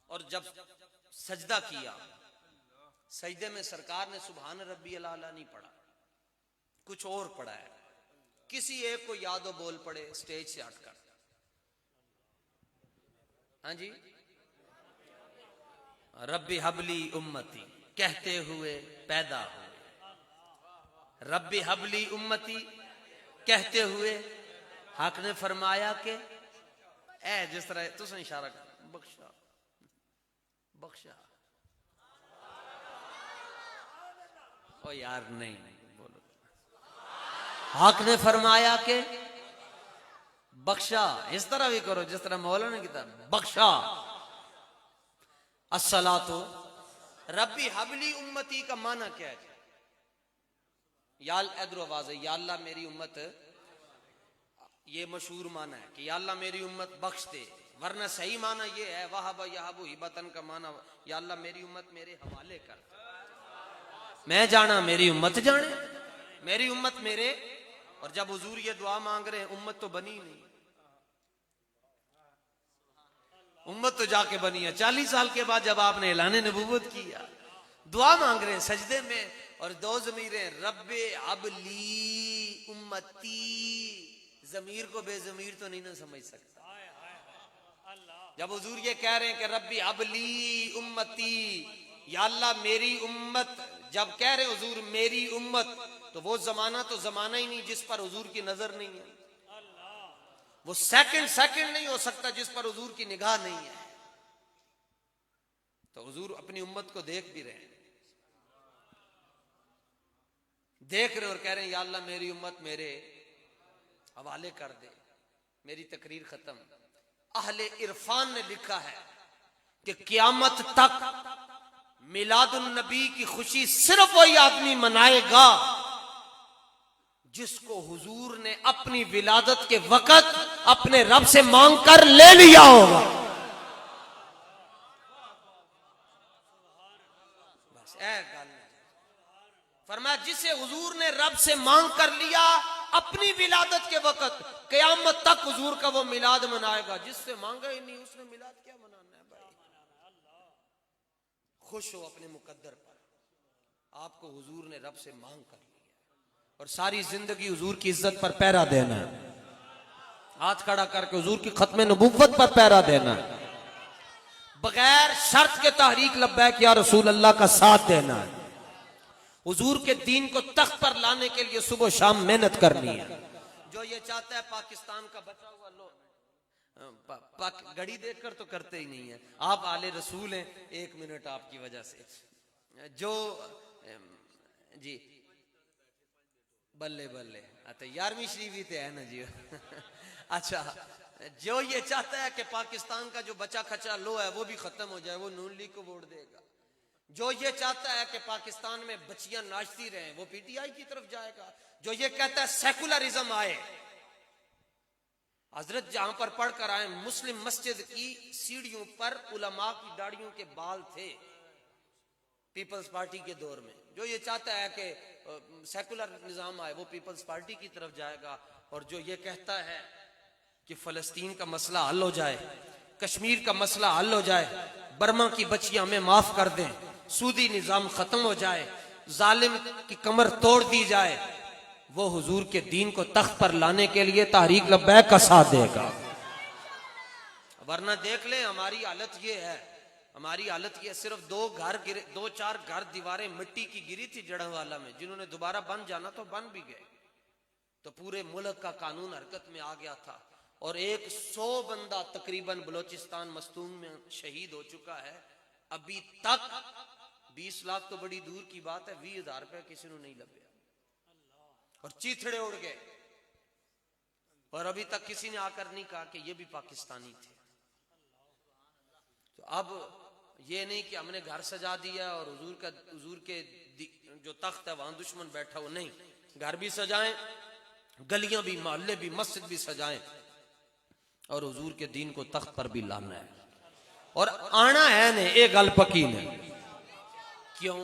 اور جب سجدہ کیا, سجدے میں سرکار نے سبحان ربی الاعلی نہیں پڑھا, کچھ اور پڑھا ہے. کسی ایک کو یاد و بول پڑے سٹیج سے ہٹ کر. ہاں جی, ربی حبلی امتی کہتے ہوئے پیدا ہوئے, ربی حبلی امتی کہتے ہوئے حق نے فرمایا کہ اے جس طرح تو سے اشارہ کر بخشا بخشا. او یار نہیں بولو. حق نے فرمایا کہ بخشا. اس طرح بھی کرو جس طرح مولانا نے کہا بخشا. الصلاۃ ربی حبلی امتی کا معنی کیا ہے؟ یا ادھر آواز ہے، یا اللہ میری امت، یہ مشہور معنی ہے کہ یا اللہ میری امت بخش دے، ورنہ صحیح معنی یہ ہے وہب یہب ہبتن کا معنی یا اللہ میری امت میرے حوالے کر، میں جانا میری امت جانے، میری امت میرے. اور جب حضور یہ دعا مانگ رہے ہیں امت تو بنی نہیں، امت تو جا کے بنی ہے 40 سال کے بعد جب آپ نے اعلان نبوت کیا. دعا مانگ رہے ہیں سجدے میں اور دو ضمیریں، رب ابلی امتی، ضمیر کو بے ضمیر تو نہیں نہ سمجھ سکتا. جب حضور یہ کہہ رہے ہیں کہ ربی ابلی امتی، یا اللہ میری امت، جب کہہ رہے حضور میری امت تو وہ زمانہ تو زمانہ ہی نہیں جس پر حضور کی نظر نہیں ہے، وہ سیکنڈ نہیں ہو سکتا جس پر حضور کی نگاہ نہیں ہے. تو حضور اپنی امت کو دیکھ بھی رہے ہیں، دیکھ رہے اور کہہ رہے ہیں یا اللہ میری امت میرے حوالے کر دے. میری تقریر ختم. اہل عرفان نے لکھا ہے کہ قیامت تک میلاد النبی کی خوشی صرف وہی آدمی منائے گا جس کو حضور نے اپنی ولادت کے وقت اپنے رب سے مانگ کر لے لیا ہوگا. بس اے گل فرمایا جسے حضور نے رب سے مانگ کر لیا اپنی ولادت کے وقت، قیامت تک حضور کا وہ میلاد منائے گا. جس سے مانگا ہی نہیں اس نے میلاد کیا منانا ہے بھائی. خوش ہو اپنے مقدر پر، آپ کو حضور نے رب سے مانگ کر لیا اور ساری زندگی حضور کی عزت پر پہرا دینا ہے، ہاتھ کھڑا کر کے حضور کی ختم نبوت پر پہرا دینا ہے، بغیر شرط کے تحریک لبیک یا رسول اللہ کا ساتھ دینا ہے، حضور کے دین کو تخت پر لانے کے لیے صبح و شام محنت کرنی ہے. جو یہ چاہتا ہے پاکستان کا بچا ہوا لو گھڑی دیکھ کر تو کرتے ہی نہیں ہے. آپ آل رسول ہیں، 1 منٹ آپ کی وجہ سے جو جی بلے بلے 11ویں شریفی تے ہے نا جی. اچھا جو یہ چاہتا ہے کہ پاکستان کا جو بچا کھچا لو ہے وہ بھی ختم ہو جائے وہ نون لیگ کو ووٹ دے گا. جو یہ چاہتا ہے کہ پاکستان میں بچیاں ناچتی رہیں وہ پی ٹی آئی کی طرف جائے گا. جو یہ کہتا ہے سیکولرزم آئے، حضرت جہاں پر پڑھ کر آئے مسلم مسجد کی سیڑھیوں پر علماء کی داڑھیوں کے بال تھے پیپلز پارٹی کے دور میں. جو یہ چاہتا ہے کہ سیکولر نظام آئے وہ پیپلز پارٹی کی طرف جائے گا. اور جو یہ کہتا ہے کہ فلسطین کا مسئلہ حل ہو جائے، کشمیر کا مسئلہ حل ہو جائے، برما کی بچیاں ہمیں معاف کر دیں، سودی نظام ختم ہو جائے، ظالم کی کمر توڑ دی جائے، وہ حضور کے دین کو تخت پر لانے کے لیے تحریک لبیک کا ساتھ دے گا. ورنہ دیکھ لیں ہماری حالت یہ ہے، ہماری حالت یہ صرف 2-4 گھر دیواریں مٹی کی گری تھی جڑن والا میں، جنہوں نے دوبارہ بن جانا تو بن بھی گئے، تو پورے ملک کا قانون حرکت میں آ گیا تھا. اور 100 بندہ تقریباً بلوچستان مستون میں شہید ہو چکا ہے. ابھی تک 20 لاکھ تو بڑی دور کی بات ہے، 20,000 روپے کسی نے نہیں لبیا اور چیتھڑے اڑ گئے. اور ابھی تک کسی نے آ کر نہیں کہا کہ یہ بھی پاکستانی تھے. تو اب یہ نہیں کہ ہم نے گھر سجا دیا اور حضور کے جو تخت ہے وہاں دشمن بیٹھا ہو، نہیں، گھر بھی سجائیں، گلیاں بھی، محلے بھی، مسجد بھی سجائیں اور حضور کے دین کو تخت پر بھی لانا ہے. اور آنا ہے نے ایک گل پکی نے. کیوں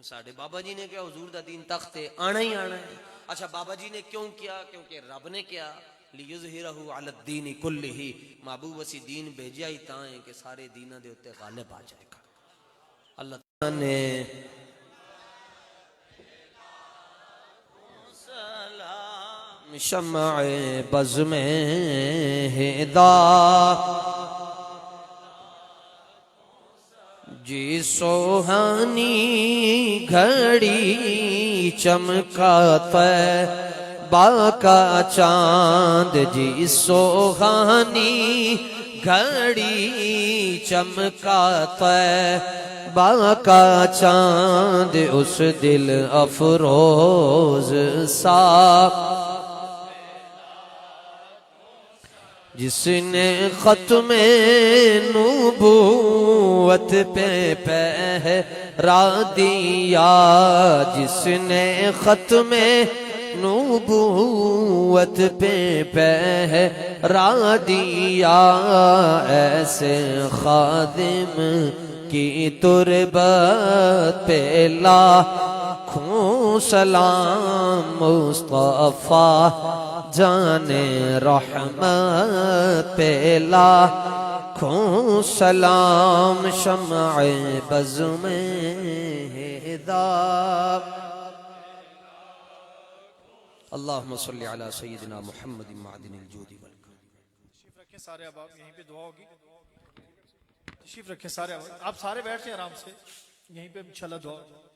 ساڑھے بابا جی نے کیا حضور دا دین تخت ہے، آنا ہی آنا ہے. اچھا بابا جی نے کیوں کیا؟ کیونکہ رب نے کیا لیظہرہ علی الدین کلہ، محبوب اسی دین بھیجیا ہی تاں ہے کہ سارے دیناں دے اوتے غالب آ جائے گا. اللہ تعالیٰ نے شمع بز میں ہدا جی سوہانی گھڑی چمکاتا با کا چاند، جی سوہانی گھڑی چمکاتا با کا چاند، اس دل افروز سا جس نے ختم نبوت نبوت پہ پہرا دیا، جس نے ختم نبوت پہ پہرا دیا، ایسے خادم کی تربت پہ لاکھوں سلام، مصطفیٰ جان رحمت پہ لاکھوں سلام، شمع بز میں ہدایت۔ اللہم صلی علی سیدنا محمد معدن الجود والکرم۔ تشریف رکھیں سارے، اب آپ یہیں پہ دعا ہوگی، تشریف رکھیں سارے، آپ سارے بیٹھ جائیں آرام سے، یہیں پہ انشاءاللہ دعا ہوگی۔